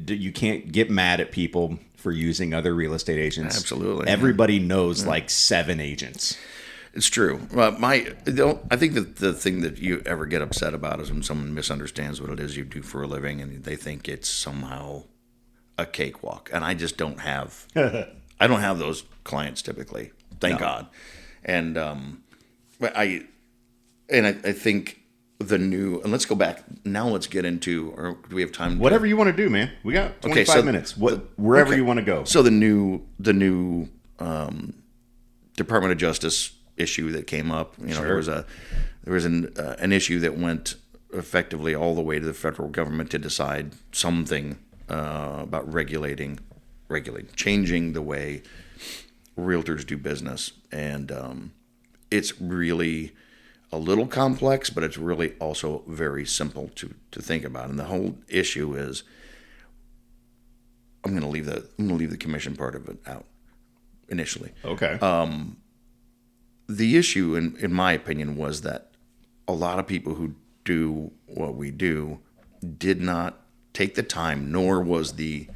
Speaker 1: you can't get mad at people for using other real estate agents.
Speaker 2: Absolutely.
Speaker 1: Everybody knows like 7 agents.
Speaker 2: It's true. I think that the thing that you ever get upset about is when someone misunderstands what it is you do for a living, and they think it's somehow a cakewalk. And I just don't have. I don't have those clients typically. Thank God. And I think and let's go back now. Let's get into, or do we have time?
Speaker 1: Whatever you want to do, man. We got 25 minutes. Wherever you want to go.
Speaker 2: So the new Department of Justice issue that came up. There was an issue that went effectively all the way to the federal government to decide something about changing the way realtors do business, and it's really a little complex, but it's really also very simple to think about. And the whole issue is, I'm going to leave the commission part of it out initially.
Speaker 1: Okay.
Speaker 2: The issue, in my opinion, was that a lot of people who do what we do did not take the time, nor was the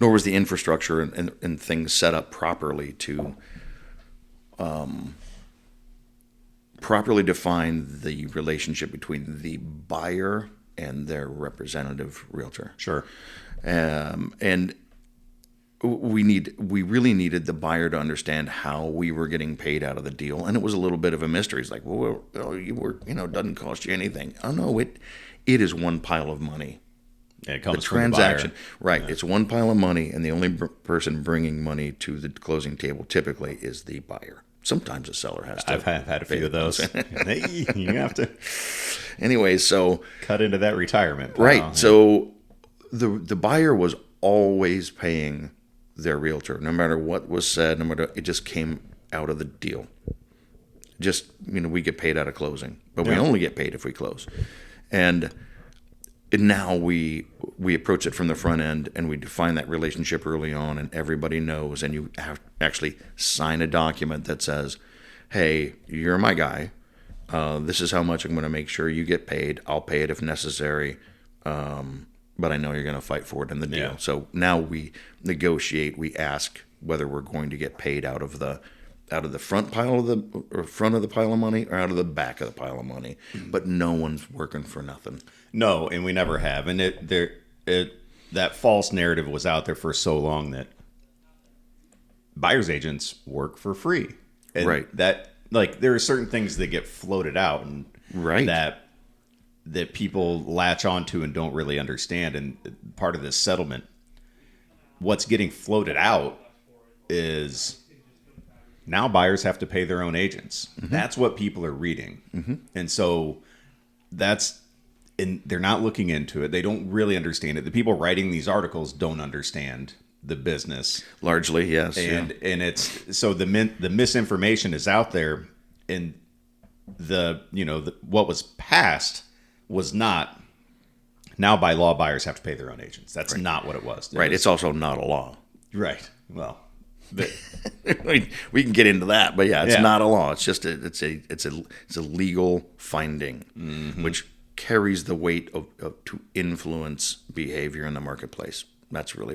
Speaker 2: infrastructure and things set up properly to properly define the relationship between the buyer and their representative realtor.
Speaker 1: Sure.
Speaker 2: And we really needed the buyer to understand how we were getting paid out of the deal, and it was a little bit of a mystery. It's like, well, you were, doesn't cost you anything. Oh no, it is one pile of money.
Speaker 1: Yeah, it comes
Speaker 2: the
Speaker 1: from
Speaker 2: transaction,
Speaker 1: the buyer.
Speaker 2: Right?
Speaker 1: Yeah.
Speaker 2: It's one pile of money, and the only person bringing money to the closing table typically is the buyer. Sometimes the seller has to.
Speaker 1: I've had a few of those. Hey, you have to.
Speaker 2: Anyway, so
Speaker 1: cut into that retirement.
Speaker 2: Right.
Speaker 1: Yeah.
Speaker 2: So the buyer was always paying their realtor, no matter what was said, it just came out of the deal. Just, we get paid out of closing, but we only get paid if we close. And now we approach it from the front end, and we define that relationship early on, and everybody knows, and you have actually sign a document that says, hey, you're my guy. This is how much I'm going to make sure you get paid. I'll pay it if necessary. But I know you're going to fight for it in the deal.
Speaker 1: Yeah.
Speaker 2: So now we negotiate. We ask whether we're going to get paid out of the front pile of the pile of money or out of the back of the pile of money. But no one's working for nothing.
Speaker 1: No, and we never have. And that false narrative was out there for so long that buyer's agents work for free. And
Speaker 2: right.
Speaker 1: That, there are certain things that get floated out, and
Speaker 2: right.
Speaker 1: that people latch onto and don't really understand. And part of this settlement, what's getting floated out is now buyers have to pay their own agents. Mm-hmm. That's what people are reading. Mm-hmm. And so they're not looking into it. They don't really understand it. The people writing these articles don't understand the business.
Speaker 2: Largely, yes.
Speaker 1: And it's, so the misinformation is out there, and what was passed was not, now by law buyers have to pay their own agents. That's not what it was.
Speaker 2: It's also not a law.
Speaker 1: Right. Well,
Speaker 2: we can get into that, but it's not a law. It's just it's a legal finding, mm-hmm. which carries the weight of to influence behavior in the marketplace. That's really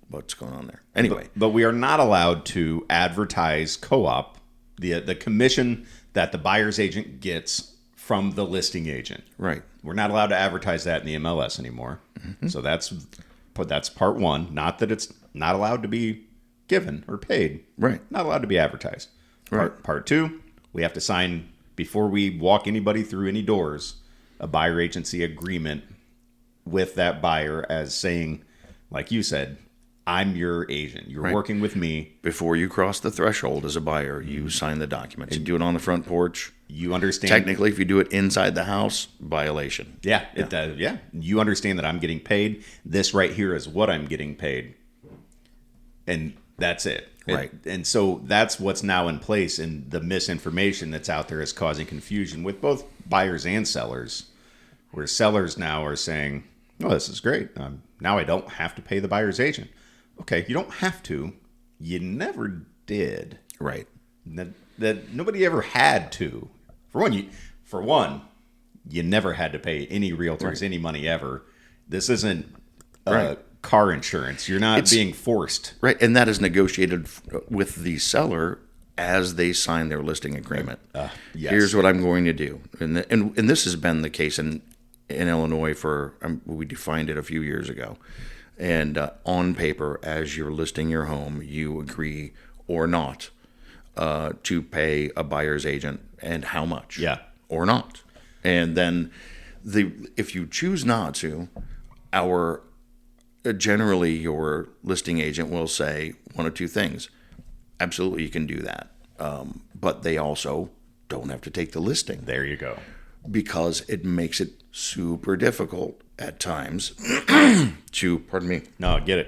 Speaker 2: what's going on there. Anyway,
Speaker 1: but we are not allowed to advertise co-op, the commission that the buyer's agent gets from the listing agent.
Speaker 2: Right.
Speaker 1: We're not allowed to advertise that in the MLS anymore. Mm-hmm. So that's part one. Not that it's not allowed to be given or paid.
Speaker 2: Right.
Speaker 1: Not allowed to be advertised.
Speaker 2: Right.
Speaker 1: Part two, we have to sign, before we walk anybody through any doors, a buyer agency agreement with that buyer as saying, like you said, I'm your agent. You're working with me.
Speaker 2: Before you cross the threshold as a buyer, you sign the documents. You do it on the front porch.
Speaker 1: You understand.
Speaker 2: Technically, if you do it inside the house, violation.
Speaker 1: Yeah, it does. Yeah. You understand that I'm getting paid. This right here is what I'm getting paid. And that's it.
Speaker 2: Right.
Speaker 1: And so that's what's now in place, and the misinformation that's out there is causing confusion with both buyers and sellers, where sellers now are saying, oh, this is great. Now I don't have to pay the buyer's agent. Okay, you don't have to. You never did.
Speaker 2: Right.
Speaker 1: That nobody ever had to. For one, you never had to pay any realtors any money ever. This isn't car insurance. You're not being forced.
Speaker 2: Right, and that is negotiated with the seller as they sign their listing agreement.
Speaker 1: Yes.
Speaker 2: Here's what I'm going to do. And this has been the case in Illinois we defined it a few years ago. And on paper, as you're listing your home, you agree or not to pay a buyer's agent, and how much.
Speaker 1: Yeah.
Speaker 2: Or not. And then if you choose not to, generally your listing agent will say one or two things. Absolutely, you can do that. But they also don't have to take the listing.
Speaker 1: There you go.
Speaker 2: Because it makes it super difficult at times to, pardon me.
Speaker 1: No, get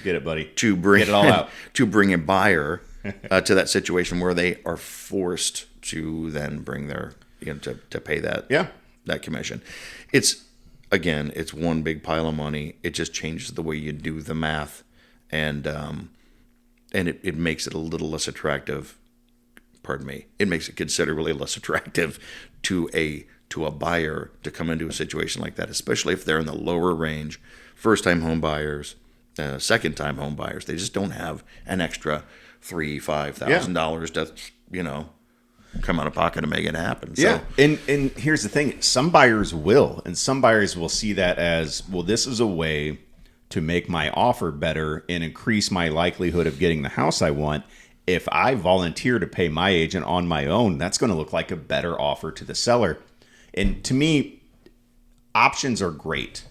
Speaker 1: it, buddy.
Speaker 2: To bring
Speaker 1: get it all out.
Speaker 2: To bring a buyer to that situation where they are forced to then bring their, to pay that commission. It's one big pile of money. It just changes the way you do the math, and it makes it a little less attractive. Pardon me. It makes it considerably less attractive to a buyer to come into a situation like that, especially if they're in the lower range, first-time home buyers, second-time home buyers. They just don't have an extra $3,000-$5,000 to come out of pocket to make it happen. So.
Speaker 1: Yeah, and here's the thing: some buyers will, and some buyers will see that as, well, this is a way to make my offer better and increase my likelihood of getting the house I want. If I volunteer to pay my agent on my own, that's going to look like a better offer to the seller. And to me, options are great.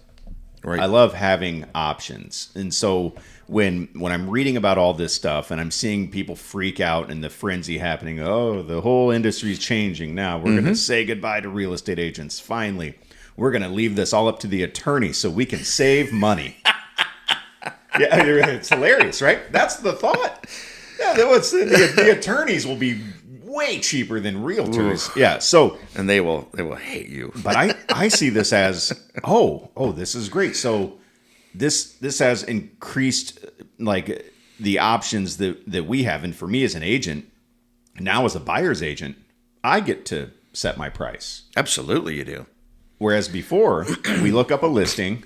Speaker 1: Right. I love having options. And so when I'm reading about all this stuff and I'm seeing people freak out and the frenzy happening, oh, the whole industry's changing now. We're going to say goodbye to real estate agents. Finally, we're going to leave this all up to the attorney so we can save money. Yeah, it's hilarious, right? That's the thought. Yeah, the attorneys will be way cheaper than realtors. Oof. Yeah, so
Speaker 2: and they will hate you.
Speaker 1: But I see this as this is great. So this has increased like the options that we have, and for me as an agent, now as a buyer's agent, I get to set my price.
Speaker 2: Absolutely, you do.
Speaker 1: Whereas before, we look up a listing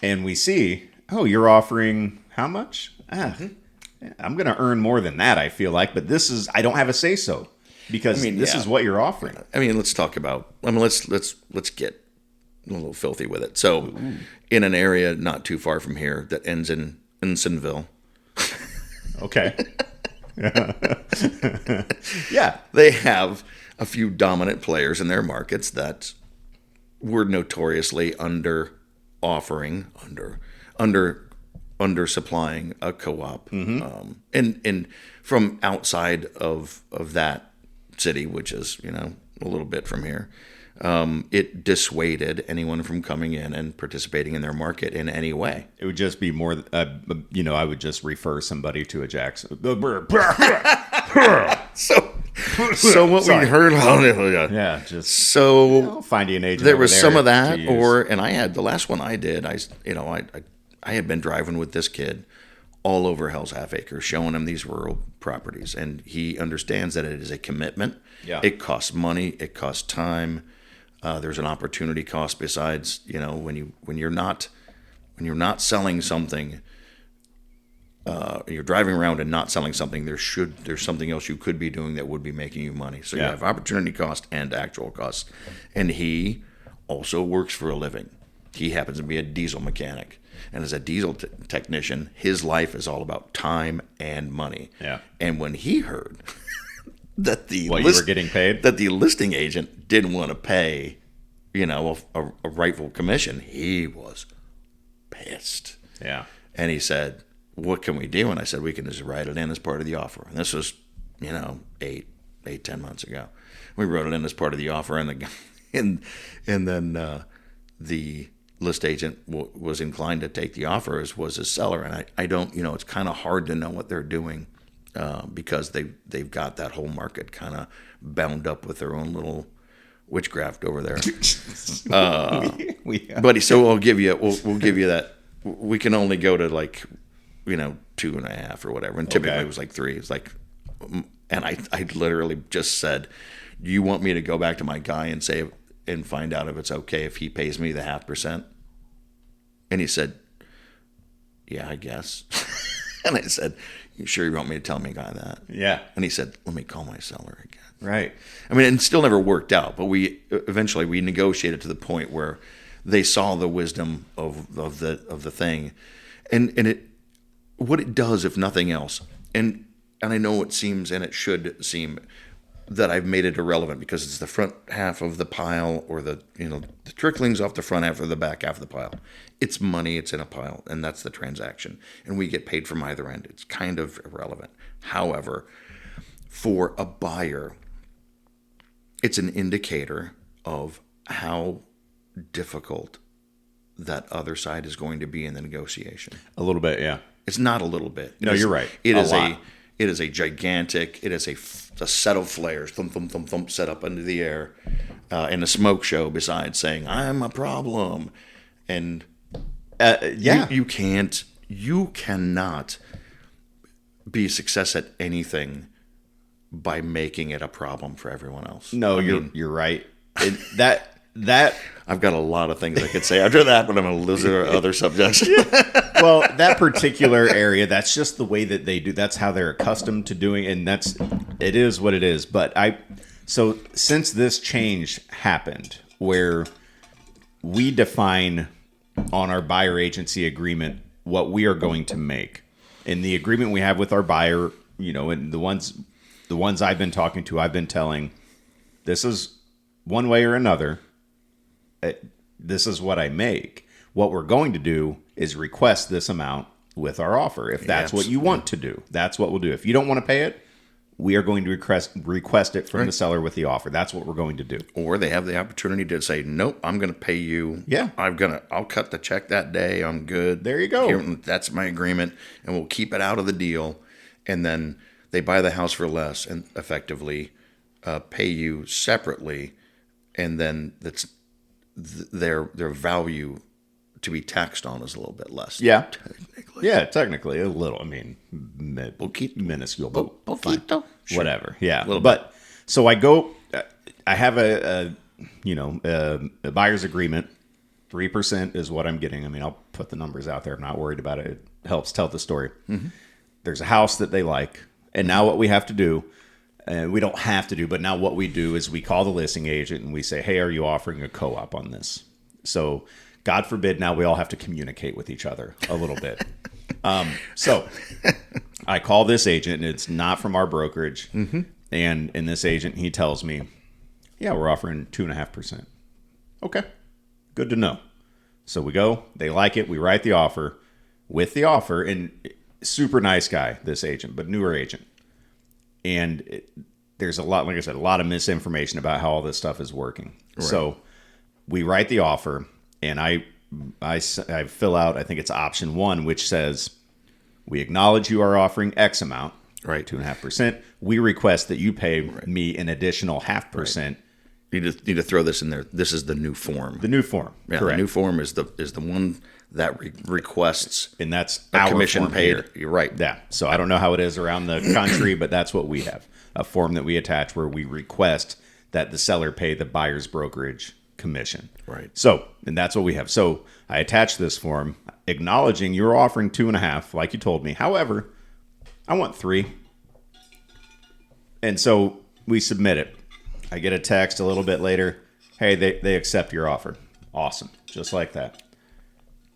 Speaker 1: and we see, you're offering how much? I'm going to earn more than that, I feel like, but I don't have a say so because this is what you're offering.
Speaker 2: Let's talk about, let's get a little filthy with it. So in an area not too far from here that ends in Evansville.
Speaker 1: Okay. Yeah.
Speaker 2: They have a few dominant players in their markets that were notoriously under supplying a co-op, and from outside of that city, which is a little bit from here, it dissuaded anyone from coming in and participating in their market in any way.
Speaker 1: It would just be more, I would just refer somebody to a Jackson.
Speaker 2: So what we heard,
Speaker 1: finding an agent.
Speaker 2: There was some of that, and I had the last one I did. I had been driving with this kid all over Hell's Half Acre, showing him these rural properties, and he understands that it is a commitment.
Speaker 1: Yeah.
Speaker 2: It costs money. It costs time. There's an opportunity cost besides, when you're not selling something, you're driving around and not selling something. There's something else you could be doing that would be making you money. So you have opportunity cost and actual costs. And he also works for a living. He happens to be a diesel mechanic. And as a diesel technician, his life is all about time and money.
Speaker 1: Yeah.
Speaker 2: And when he heard that
Speaker 1: you were getting paid,
Speaker 2: that the listing agent didn't want to pay, a rightful commission, he was pissed.
Speaker 1: Yeah.
Speaker 2: And he said, "What can we do?" And I said, "We can just write it in as part of the offer." And this was, 10 months ago. We wrote it in as part of the offer, and then the list agent was inclined to take the offer, as was his seller. And I don't, it's kind of hard to know what they're doing because they've got that whole market kind of bound up with their own little witchcraft over there. But so we'll give you that. We can only go to 2.5 or whatever, and typically it was 3. It's and I literally just said, "Do you want me to go back to my guy and say and find out if it's okay if he pays me the 0.5%?" And he said, "Yeah, I guess." And I said, "You sure you want me to tell my guy that?"
Speaker 1: Yeah.
Speaker 2: And he said, "Let me call my seller again."
Speaker 1: Right.
Speaker 2: It still never worked out, but we eventually negotiated to the point where they saw the wisdom of the thing, and what it does, if nothing else, and I know it seems, and it should seem that I've made it irrelevant because it's the front half of the pile or the tricklings off the front half or the back half of the pile. It's money, it's in a pile, and that's the transaction. And we get paid from either end. It's kind of irrelevant. However, for a buyer, it's an indicator of how difficult that other side is going to be in the negotiation.
Speaker 1: A little bit, yeah.
Speaker 2: It's not a little bit.
Speaker 1: No, you're right.
Speaker 2: It is a gigantic. It is a set of flares, thump thump thump thump, set up into the air, in a smoke show. Besides saying I'm a problem, and you cannot be a success at anything by making it a problem for everyone else.
Speaker 1: No, you're right. That
Speaker 2: I've got a lot of things I could say after that, but I'm going to lose other subjects.
Speaker 1: Well, that particular area, that's just the way that they do. That's how they're accustomed to doing, and it is what it is. But so since this change happened, where we define on our buyer agency agreement what we are going to make, in the agreement we have with our buyer, and the ones I've been talking to, I've been telling, this is one way or another. This is what I make. What we're going to do is request this amount with our offer. If that's what you want to do, that's what we'll do. If you don't want to pay it, we are going to request it from the seller with the offer. That's what we're going to do.
Speaker 2: Or they have the opportunity to say, nope, I'm going to pay you.
Speaker 1: Yeah.
Speaker 2: I'll cut the check that day. I'm good.
Speaker 1: There you go.
Speaker 2: That's my agreement. And we'll keep it out of the deal. And then they buy the house for less and effectively pay you separately. And then their value to be taxed on is a little bit less.
Speaker 1: Yeah. Technically a little. I mean, minuscule, but
Speaker 2: poquito.
Speaker 1: Fine. Sure. Whatever. Yeah.
Speaker 2: But
Speaker 1: so I go. I have a buyer's agreement. 3% is what I'm getting. I mean, I'll put the numbers out there. I'm not worried about it. It helps tell the story. Mm-hmm. There's a house that they like, and now what we have to do. We don't have to do, but now what we do is we call the listing agent and we say, hey, are you offering a co-op on this? So God forbid now we all have to communicate with each other a little bit. So I call this agent, and it's not from our brokerage. Mm-hmm. And this agent, he tells me, yeah, we're offering 2.5%. Okay, good to know. So we go, they like it. We write the offer with the offer, and super nice guy, this agent, but newer agent. And there's a lot, like I said, a lot of misinformation about how all this stuff is working. Right. So we write the offer, and I fill out, I think it's option 1, which says, we acknowledge you are offering X amount,
Speaker 2: right?
Speaker 1: 2.5%. We request that you pay me an additional 0.5%.
Speaker 2: Right. You need to throw this in there. This is the new form.
Speaker 1: The new form.
Speaker 2: Yeah, correct. The new form is the one that requests,
Speaker 1: and that's
Speaker 2: a
Speaker 1: our
Speaker 2: commission paid.
Speaker 1: Here.
Speaker 2: You're right.
Speaker 1: Yeah. So I don't know how it is around the country, but that's what we have. A form that we attach where we request that the seller pay the buyer's brokerage commission.
Speaker 2: Right.
Speaker 1: So, and that's what we have. So I attach this form acknowledging you're offering 2.5, like you told me. However, I want 3. And so we submit it. I get a text a little bit later. Hey, they accept your offer. Awesome. Just like that.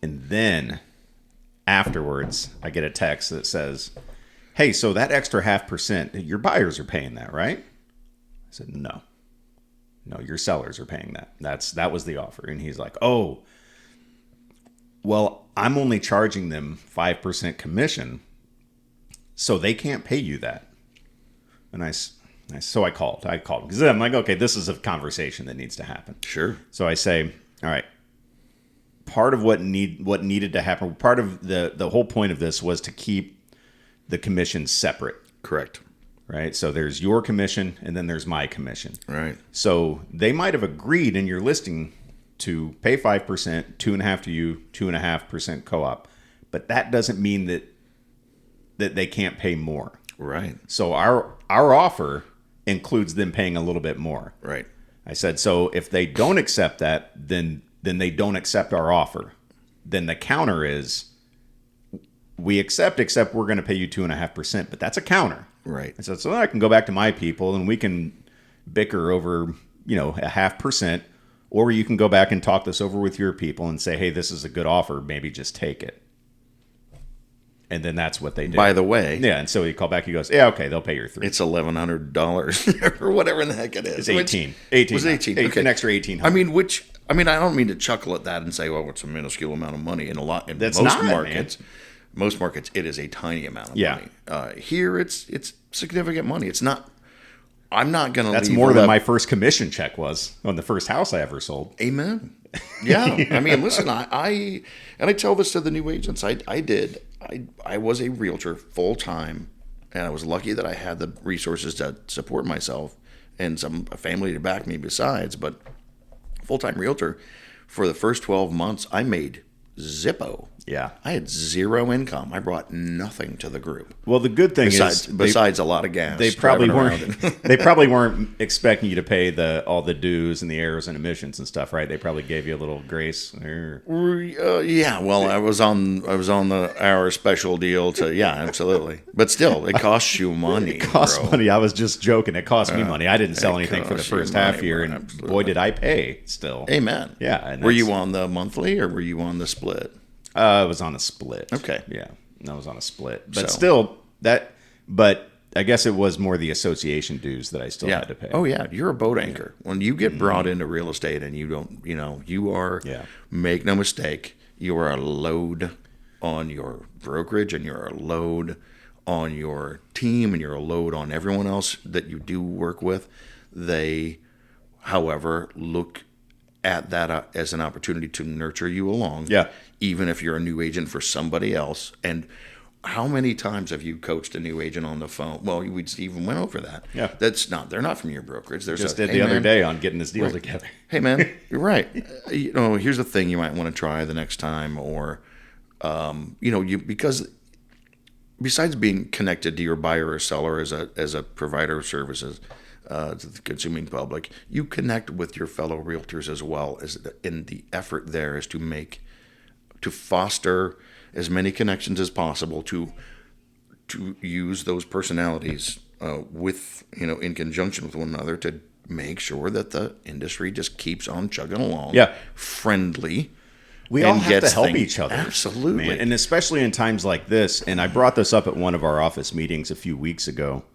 Speaker 1: And then afterwards, I get a text that says, hey, so that extra 0.5%, your buyers are paying that, right? I said, no, your sellers are paying that. That was the offer. And he's like, oh, well, I'm only charging them 5% commission, so they can't pay you that. And so I called because I'm like, okay, this is a conversation that needs to happen.
Speaker 2: Sure.
Speaker 1: So I say, all right, part of what needed to happen, part of the whole point of this was to keep the commissions separate.
Speaker 2: Correct.
Speaker 1: Right. So there's your commission and then there's my commission.
Speaker 2: Right.
Speaker 1: So they might have agreed in your listing to pay 5%, 2.5% to you, 2.5% co-op, but that doesn't mean that they can't pay more.
Speaker 2: Right.
Speaker 1: So our offer includes them paying a little bit more.
Speaker 2: Right.
Speaker 1: I said, so if they don't accept that, then they don't accept our offer. Then the counter is, we accept, except we're going to pay you 2.5%, but that's a counter.
Speaker 2: Right.
Speaker 1: I said, so I can go back to my people and we can bicker over, 0.5%, or you can go back and talk this over with your people and say, hey, this is a good offer. Maybe just take it. And then that's what they did.
Speaker 2: By the way,
Speaker 1: yeah. And so he called back. He goes, yeah, okay, they'll pay your $3.
Speaker 2: it's $1,100 or whatever the heck it is.
Speaker 1: It's 18. 18.
Speaker 2: Was 18. Okay.
Speaker 1: An extra 18.
Speaker 2: I mean, I don't mean to chuckle at that and say, "Oh, it's a minuscule amount of money." In
Speaker 1: That's
Speaker 2: most
Speaker 1: not,
Speaker 2: markets, most markets, it is a tiny amount of money. Here, it's significant money. It's not. I'm not going to.
Speaker 1: That's more than my first commission check was on the first house I ever sold.
Speaker 2: Amen. Yeah, I mean, listen, I tell this to the new agents. I was a realtor full time, and I was lucky that I had the resources to support myself and a family to back me besides. But full time realtor for the first 12 months, I made Zippo.
Speaker 1: Yeah,
Speaker 2: I had zero income. I brought nothing to the group.
Speaker 1: Well, the good thing
Speaker 2: besides a lot of gas.
Speaker 1: They probably weren't. They probably weren't expecting you to pay all the dues and the errors and emissions and stuff, right? They probably gave you a little grace.
Speaker 2: Yeah. Well, I was on the hour special deal to. Yeah, absolutely. But still, it costs you money.
Speaker 1: It costs
Speaker 2: bro.
Speaker 1: money. I was just joking. It cost me money. I didn't sell anything for the first half year, and boy, did I pay still.
Speaker 2: Amen.
Speaker 1: Yeah. And
Speaker 2: were you on the monthly or were you on the split?
Speaker 1: I was on a split.
Speaker 2: Okay.
Speaker 1: Yeah, I was on a split, but still But I guess it was more the association dues that I still had to pay.
Speaker 2: Oh yeah, you're a boat anchor. When you get brought into real estate and you don't, you are.
Speaker 1: Yeah.
Speaker 2: Make no mistake, you are a load on your brokerage, and you're a load on your team, and you're a load on everyone else that you do work with. They, however, look at that as an opportunity to nurture you along.
Speaker 1: Yeah.
Speaker 2: Even if you're a new agent for somebody else. And how many times have you coached a new agent on the phone? Well, we even went over that.
Speaker 1: Yeah.
Speaker 2: They're not from your brokerage. There's
Speaker 1: just did the other day on getting this deal together.
Speaker 2: Hey man, you're right. Here's the thing you might want to try the next time, or, because besides being connected to your buyer or seller as a provider of services, to the consuming public, you connect with your fellow realtors as well, as in the effort there is to foster as many connections as possible, to use those personalities with in conjunction with one another to make sure that the industry just keeps on chugging along.
Speaker 1: Yeah,
Speaker 2: friendly.
Speaker 1: We all have to help each other.
Speaker 2: Absolutely,
Speaker 1: man. And especially in times like this. And I brought this up at one of our office meetings a few weeks ago.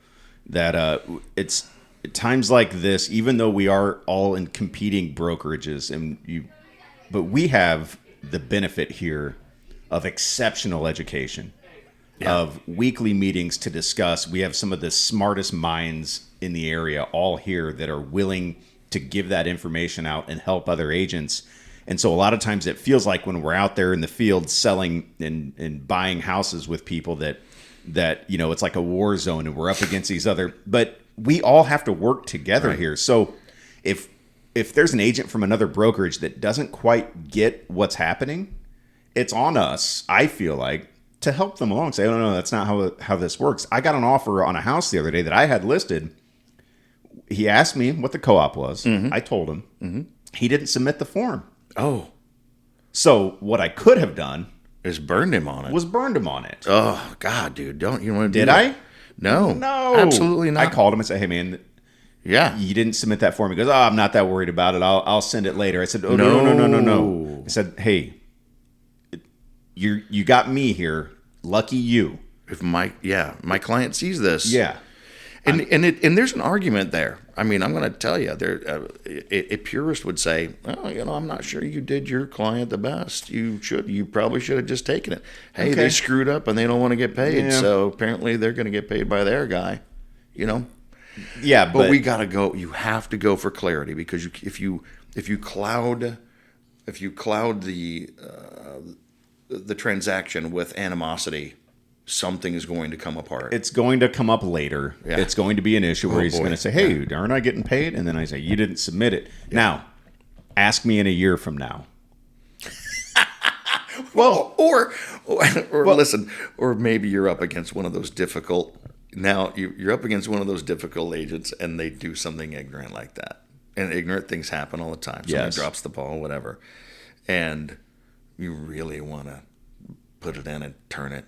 Speaker 1: That it's times like this, even though we are all in competing brokerages, but we have the benefit here of exceptional education, of weekly meetings to discuss. We have some of the smartest minds in the area all here that are willing to give that information out and help other agents. And so a lot of times it feels like when we're out there in the field selling and buying houses with people that it's like a war zone and we're up against these other, but we all have to work together here. So if there's an agent from another brokerage that doesn't quite get what's happening, it's on us, I feel like, to help them along. Say, oh, no, that's not how this works. I got an offer on a house the other day that I had listed. He asked me what the co-op was. Mm-hmm. I told him. Mm-hmm. He didn't submit the form.
Speaker 2: Oh.
Speaker 1: So what I could have done
Speaker 2: is burned him on it. Oh, God, dude. Don't you want to do that?
Speaker 1: Did I?
Speaker 2: No. Absolutely not.
Speaker 1: I called him and said, hey, man, you didn't submit that form. He goes, oh, I'm not that worried about it. I'll send it later. I said, oh, no. I said, hey, you got me here. Lucky you.
Speaker 2: If my client sees this.
Speaker 1: Yeah.
Speaker 2: And there's an argument there. I mean, I'm going to tell you, a purist would say, oh, I'm not sure you did your client the best. You probably should have just taken it. Hey, they screwed up and they don't want to get paid. Yeah. So apparently they're going to get paid by their guy,
Speaker 1: Yeah.
Speaker 2: But we got to go. You have to go for clarity, because if you cloud the transaction with animosity, something is going to come apart.
Speaker 1: It's going to come up later. Yeah. It's going to be an issue where he's going to say, hey, aren't I getting paid? And then I say, you didn't submit it. Yeah. Now, ask me in a year from now.
Speaker 2: or listen, or maybe you're up against one of those difficult, you're up against one of those difficult agents and they do something ignorant like that. And ignorant things happen all the time. Someone drops the ball, whatever. And you really want to put it in and turn it.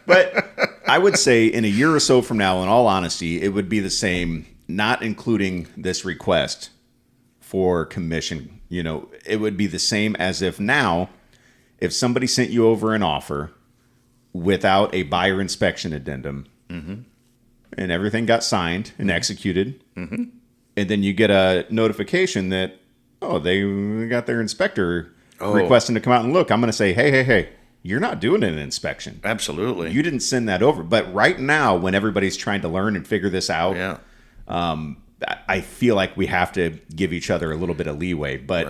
Speaker 1: But I would say in a year or so from now, in all honesty, it would be the same, not including this request for commission. It would be the same as if somebody sent you over an offer without a buyer inspection addendum, and everything got signed and executed, and then you get a notification that, they got their inspector requesting to come out and look. I'm going to say, hey, you're not doing an inspection.
Speaker 2: Absolutely.
Speaker 1: You didn't send that over. But right now, when everybody's trying to learn and figure this out, I feel like we have to give each other a little bit of leeway. But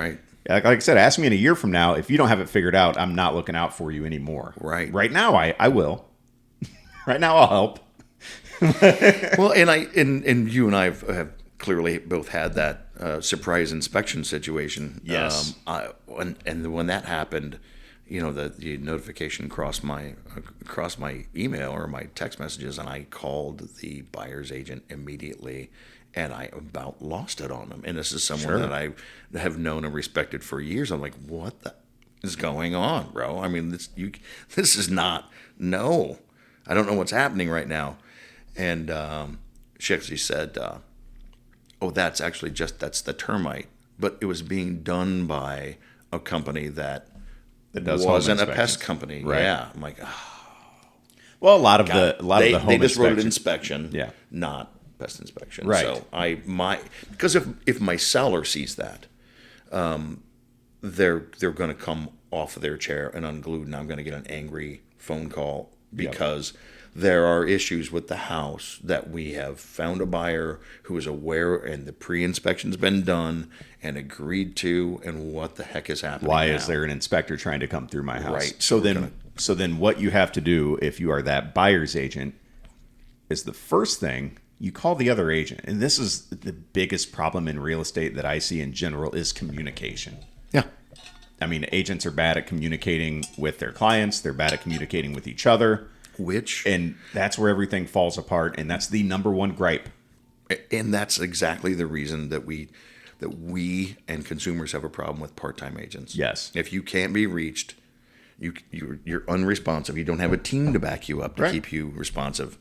Speaker 1: like I said, ask me in a year from now. If you don't have it figured out, I'm not looking out for you anymore. Right now, I will. Right now, I'll help.
Speaker 2: Well, and you and I have clearly both had that surprise inspection situation.
Speaker 1: Yes.
Speaker 2: When that happened, the notification crossed my email or my text messages, and I called the buyer's agent immediately, and I about lost it on them. And this is someone that I have known and respected for years. I'm like, what the is going on, bro? I mean, this is not, no. I don't know what's happening right now. And she actually said, that's the termite. But it was being done by a company that wasn't a pest company.
Speaker 1: Right.
Speaker 2: Yeah. I'm like,
Speaker 1: well, a lot of the home
Speaker 2: they just wrote
Speaker 1: inspection.
Speaker 2: inspection, not pest inspection.
Speaker 1: Right.
Speaker 2: So because if my seller sees that, they're going to come off of their chair and unglued, and I'm going to get an angry phone call because there are issues with the house that we have found a buyer who is aware, and the pre-inspection's been done and agreed to, and what the heck is happening?
Speaker 1: Why
Speaker 2: now?
Speaker 1: is there an inspector trying to come through my house?
Speaker 2: Right.
Speaker 1: So then what you have to do if you are that buyer's agent is the first thing, you call the other agent. And this is the biggest problem in real estate that I see in general is communication.
Speaker 2: Yeah.
Speaker 1: I mean, agents are bad at communicating with their clients. They're bad at communicating with each other. And that's where everything falls apart. And that's the number one gripe.
Speaker 2: And that's exactly the reason that we and consumers have a problem with part-time agents.
Speaker 1: Yes.
Speaker 2: If you can't be reached, you're unresponsive. You don't have a team to back you up to keep you responsive.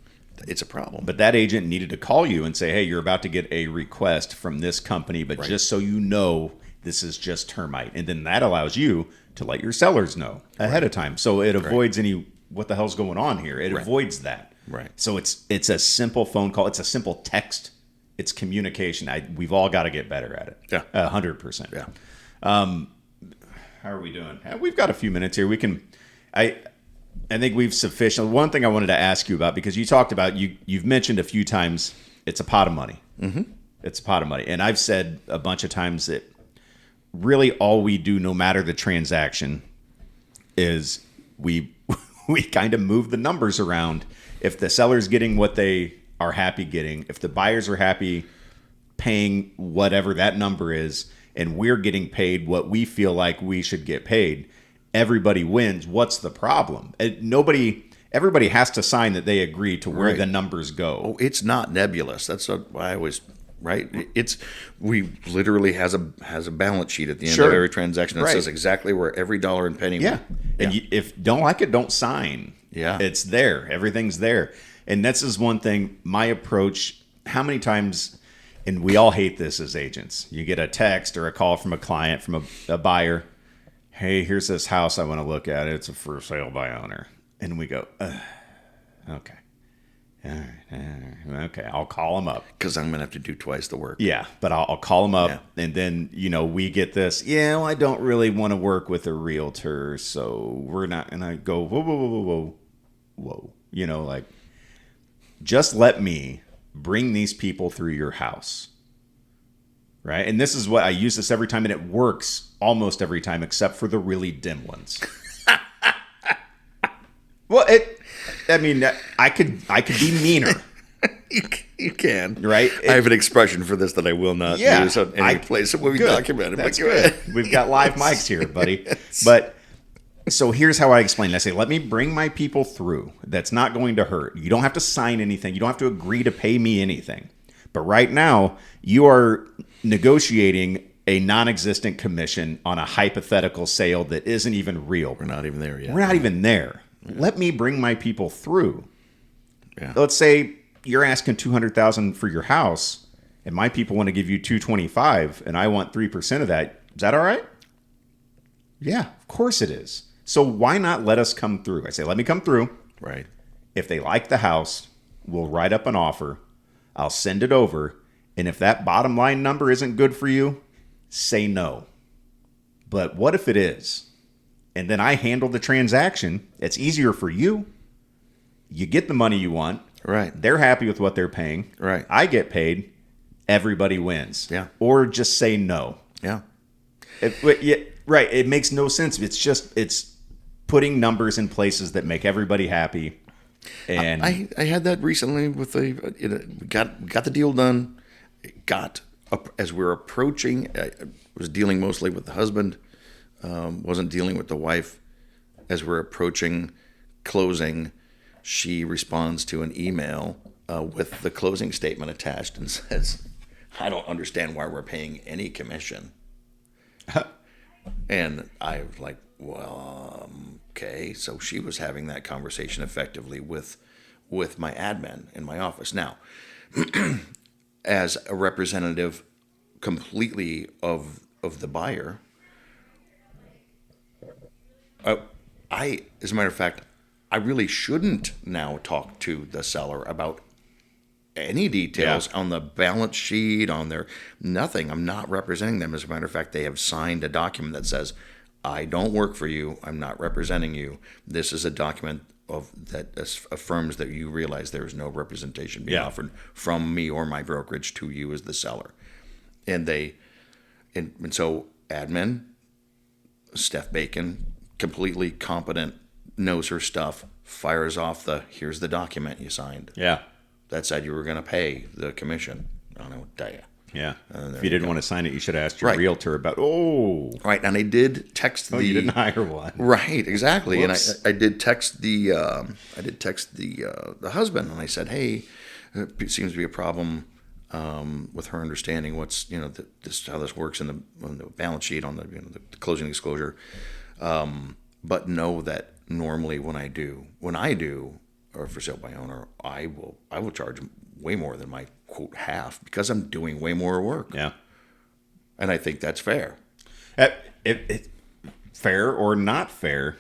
Speaker 2: It's a problem.
Speaker 1: But that agent needed to call you and say, hey, you're about to get a request from this company, but just so you know, this is just termite. And then that allows you to let your sellers know ahead of time. So it avoids any, what the hell's going on here? It avoids that.
Speaker 2: Right.
Speaker 1: So it's a simple phone call. It's a simple text. It's communication. We've all got to get better at it.
Speaker 2: Yeah.
Speaker 1: 100%.
Speaker 2: Yeah.
Speaker 1: How are we doing? We've got a few minutes here. We can, I think we've sufficient. One thing I wanted to ask you about, because you talked about, you've mentioned a few times, it's a pot of money. Mm-hmm. It's a pot of money. And I've said a bunch of times that really all we do, no matter the transaction, is we kind of move the numbers around. If the seller's getting what they are happy getting, if the buyers are happy paying whatever that number is, and we're getting paid what we feel like we should get paid, everybody wins. What's the problem? Everybody has to sign that they agree to where the numbers go.
Speaker 2: Oh, it's not nebulous. That's what I always, right? We literally has a balance sheet at the end of every transaction that says exactly where every dollar and penny went.
Speaker 1: And if don't like it, don't sign.
Speaker 2: Yeah.
Speaker 1: It's there. Everything's there. And this is one thing, my approach, how many times, and we all hate this as agents, you get a text or a call from a client, from a buyer, hey, here's this house I want to look at. It's a for sale by owner. And we go, okay. All right. Okay, I'll call them up.
Speaker 2: Because I'm going to have to do twice the work.
Speaker 1: Yeah, but I'll call them up, and then, we get this, I don't really want to work with a realtor, so we're not, and I go, whoa. Just let me bring these people through your house, right? And this is what, I use this every time, and it works almost every time, except for the really dim ones. Well, I could be meaner.
Speaker 2: You can.
Speaker 1: Right?
Speaker 2: I have an expression for this that I will not use on any place that we document it.
Speaker 1: That's good. We've got live mics here, buddy. Yes. But so here's how I explain it. I say, let me bring my people through. That's not going to hurt. You don't have to sign anything. You don't have to agree to pay me anything. But right now, you are negotiating a non-existent commission on a hypothetical sale that isn't even real.
Speaker 2: We're not even there yet.
Speaker 1: We're not even there. Yeah. Let me bring my people through.
Speaker 2: Yeah.
Speaker 1: Let's say you're asking $200,000 for your house, and my people want to give you $225,000, and I want 3% of that. Is that all right? Yeah, of course it is. So why not let us come through? I say, let me come through.
Speaker 2: Right.
Speaker 1: If they like the house, we'll write up an offer. I'll send it over. And if that bottom line number isn't good for you, say no. But what if it is? And then I handle the transaction. It's easier for you. You get the money you want.
Speaker 2: Right.
Speaker 1: They're happy with what they're paying.
Speaker 2: Right.
Speaker 1: I get paid. Everybody wins.
Speaker 2: Yeah.
Speaker 1: Or just say no.
Speaker 2: Yeah.
Speaker 1: Right. It makes no sense. It's putting numbers in places that make everybody happy. And
Speaker 2: I had that recently with got the deal done. As we're approaching, I was dealing mostly with the husband, wasn't dealing with the wife. As we're approaching closing, she responds to an email with the closing statement attached and says, "I don't understand why we're paying any commission." And I was like, well, okay. So she was having that conversation effectively with my admin in my office. Now, as a representative completely of the buyer, as a matter of fact, I really shouldn't now talk to the seller about any details on the balance sheet, on their nothing. I'm not representing them. As a matter of fact, they have signed a document that says, I don't work for you. I'm not representing you. This is a document that affirms that you realize there is no representation being offered from me or my brokerage to you as the seller. And so admin, Steph Bacon, completely competent, knows her stuff, fires off here's the document you signed.
Speaker 1: Yeah.
Speaker 2: That said you were going to pay the commission. I don't know what to tell you.
Speaker 1: Yeah. If you didn't want to sign it, you should have asked your
Speaker 2: Right.
Speaker 1: realtor about,
Speaker 2: Right, and I did text
Speaker 1: you didn't hire one.
Speaker 2: Right, exactly.
Speaker 1: Whoops.
Speaker 2: And I did text the husband, and I said, hey, it seems to be a problem with her understanding what's, how this works on the balance sheet, on the closing disclosure. But know that normally when I do, or for sale by owner, I will charge way more than my quote half because I'm doing way more work.
Speaker 1: Yeah.
Speaker 2: And I think that's fair.
Speaker 1: Fair or not fair,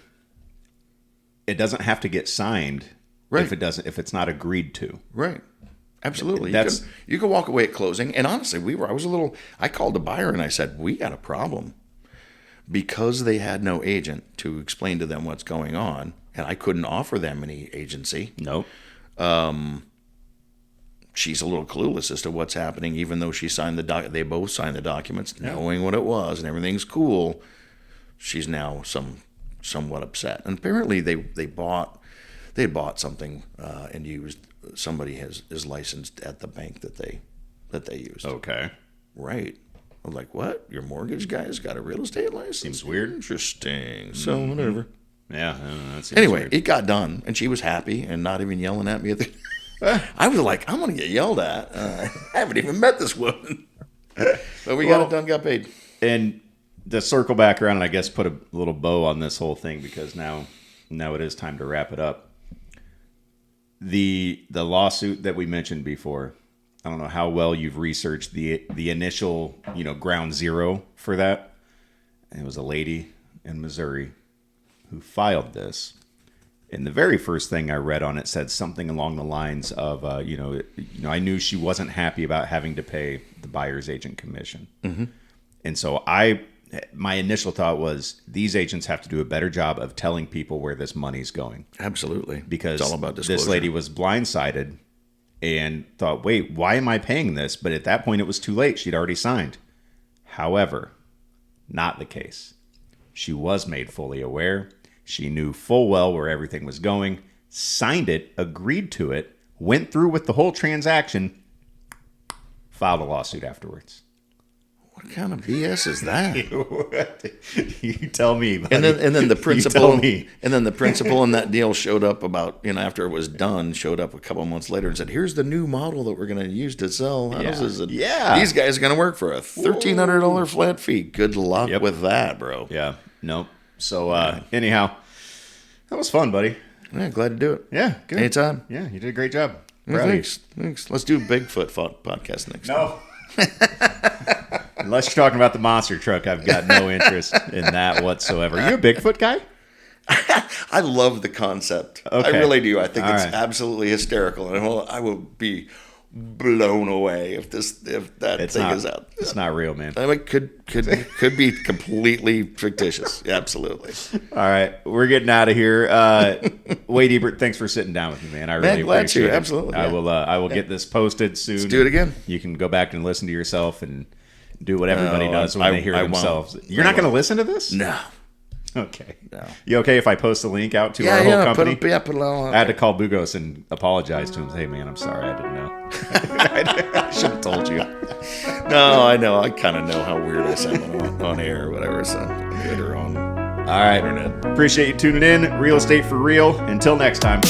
Speaker 1: it doesn't have to get signed
Speaker 2: Right.
Speaker 1: if it's not agreed to.
Speaker 2: Right. Absolutely.
Speaker 1: That's-
Speaker 2: You could walk away at closing. And honestly, I called the buyer and I said, we got a problem. Because they had no agent to explain to them what's going on, and I couldn't offer them any agency.
Speaker 1: Nope.
Speaker 2: She's a little clueless as to what's happening, even though she signed they both signed the documents, knowing what it was, and everything's cool. She's now somewhat upset. And apparently they bought something and used somebody is licensed at the bank that they used.
Speaker 1: Okay.
Speaker 2: Right. I'm like, what? Your mortgage guy's got a real estate license?
Speaker 1: Seems weird.
Speaker 2: Interesting. So whatever.
Speaker 1: Yeah. That seems
Speaker 2: Anyway,
Speaker 1: weird.
Speaker 2: it got done, and she was happy and not even yelling at me. I was like, I'm going to get yelled at. I haven't even met this woman. But we got it done, got paid.
Speaker 1: And to circle back around and I guess put a little bow on this whole thing because now it is time to wrap it up. The lawsuit that we mentioned before, I don't know how well you've researched the initial, ground zero for that. And it was a lady in Missouri who filed this. And the very first thing I read on it said something along the lines of, I knew she wasn't happy about having to pay the buyer's agent commission. Mm-hmm. And so my initial thought was these agents have to do a better job of telling people where this money's going.
Speaker 2: Absolutely.
Speaker 1: Because
Speaker 2: it's all about disclosure.
Speaker 1: This lady was blindsided and thought, wait, why am I paying this? But at that point, it was too late. She'd already signed. However, not the case. She was made fully aware. She knew full well where everything was going, signed it, agreed to it, went through with the whole transaction, filed a lawsuit afterwards.
Speaker 2: What kind of BS is that?
Speaker 1: You tell me. Buddy.
Speaker 2: And then the principal,
Speaker 1: You tell me.
Speaker 2: And then the principal in that deal showed up after it was done, showed up a couple months later and said, "Here's the new model that we're going to use to sell houses." And these guys are going to work for a $1,300 flat fee. Good luck with that, bro.
Speaker 1: Yeah. Nope. So anyhow, that was fun, buddy.
Speaker 2: Yeah, glad to do it.
Speaker 1: Yeah. Good.
Speaker 2: Anytime.
Speaker 1: Yeah, you did a great job.
Speaker 2: Yeah, thanks. Let's do a Bigfoot podcast next time.
Speaker 1: No. Unless you're talking about the monster truck, I've got no interest in that whatsoever. Are you a Bigfoot guy?
Speaker 2: I love the concept.
Speaker 1: Okay.
Speaker 2: I really do. I think
Speaker 1: All
Speaker 2: it's
Speaker 1: right.
Speaker 2: absolutely hysterical, and I will be blown away if that thing is out.
Speaker 1: It's not real, man.
Speaker 2: I mean, could be completely fictitious. Yeah, absolutely.
Speaker 1: All right, we're getting out of here. Wade Ebert, thanks for sitting down with me, man. I really
Speaker 2: glad
Speaker 1: appreciate
Speaker 2: to.
Speaker 1: it.
Speaker 2: Absolutely,
Speaker 1: I
Speaker 2: yeah.
Speaker 1: will. I will get this posted soon.
Speaker 2: Let's do it again.
Speaker 1: You can go back and listen to yourself and do what everybody
Speaker 2: No,
Speaker 1: does when they hear
Speaker 2: I won't.
Speaker 1: themselves. You're not going to listen to this?
Speaker 2: No.
Speaker 1: Okay.
Speaker 2: No.
Speaker 1: You okay if I post the link out to our whole company?
Speaker 2: Put it all out.
Speaker 1: I had to call Bugos and apologize to him. Hey, man, I'm sorry. I didn't know. I should have told you.
Speaker 2: No, I know. I kind of know how weird I sound on air or whatever. So good or on
Speaker 1: All right.
Speaker 2: internet.
Speaker 1: Appreciate you tuning in. Real estate for real. Until next time.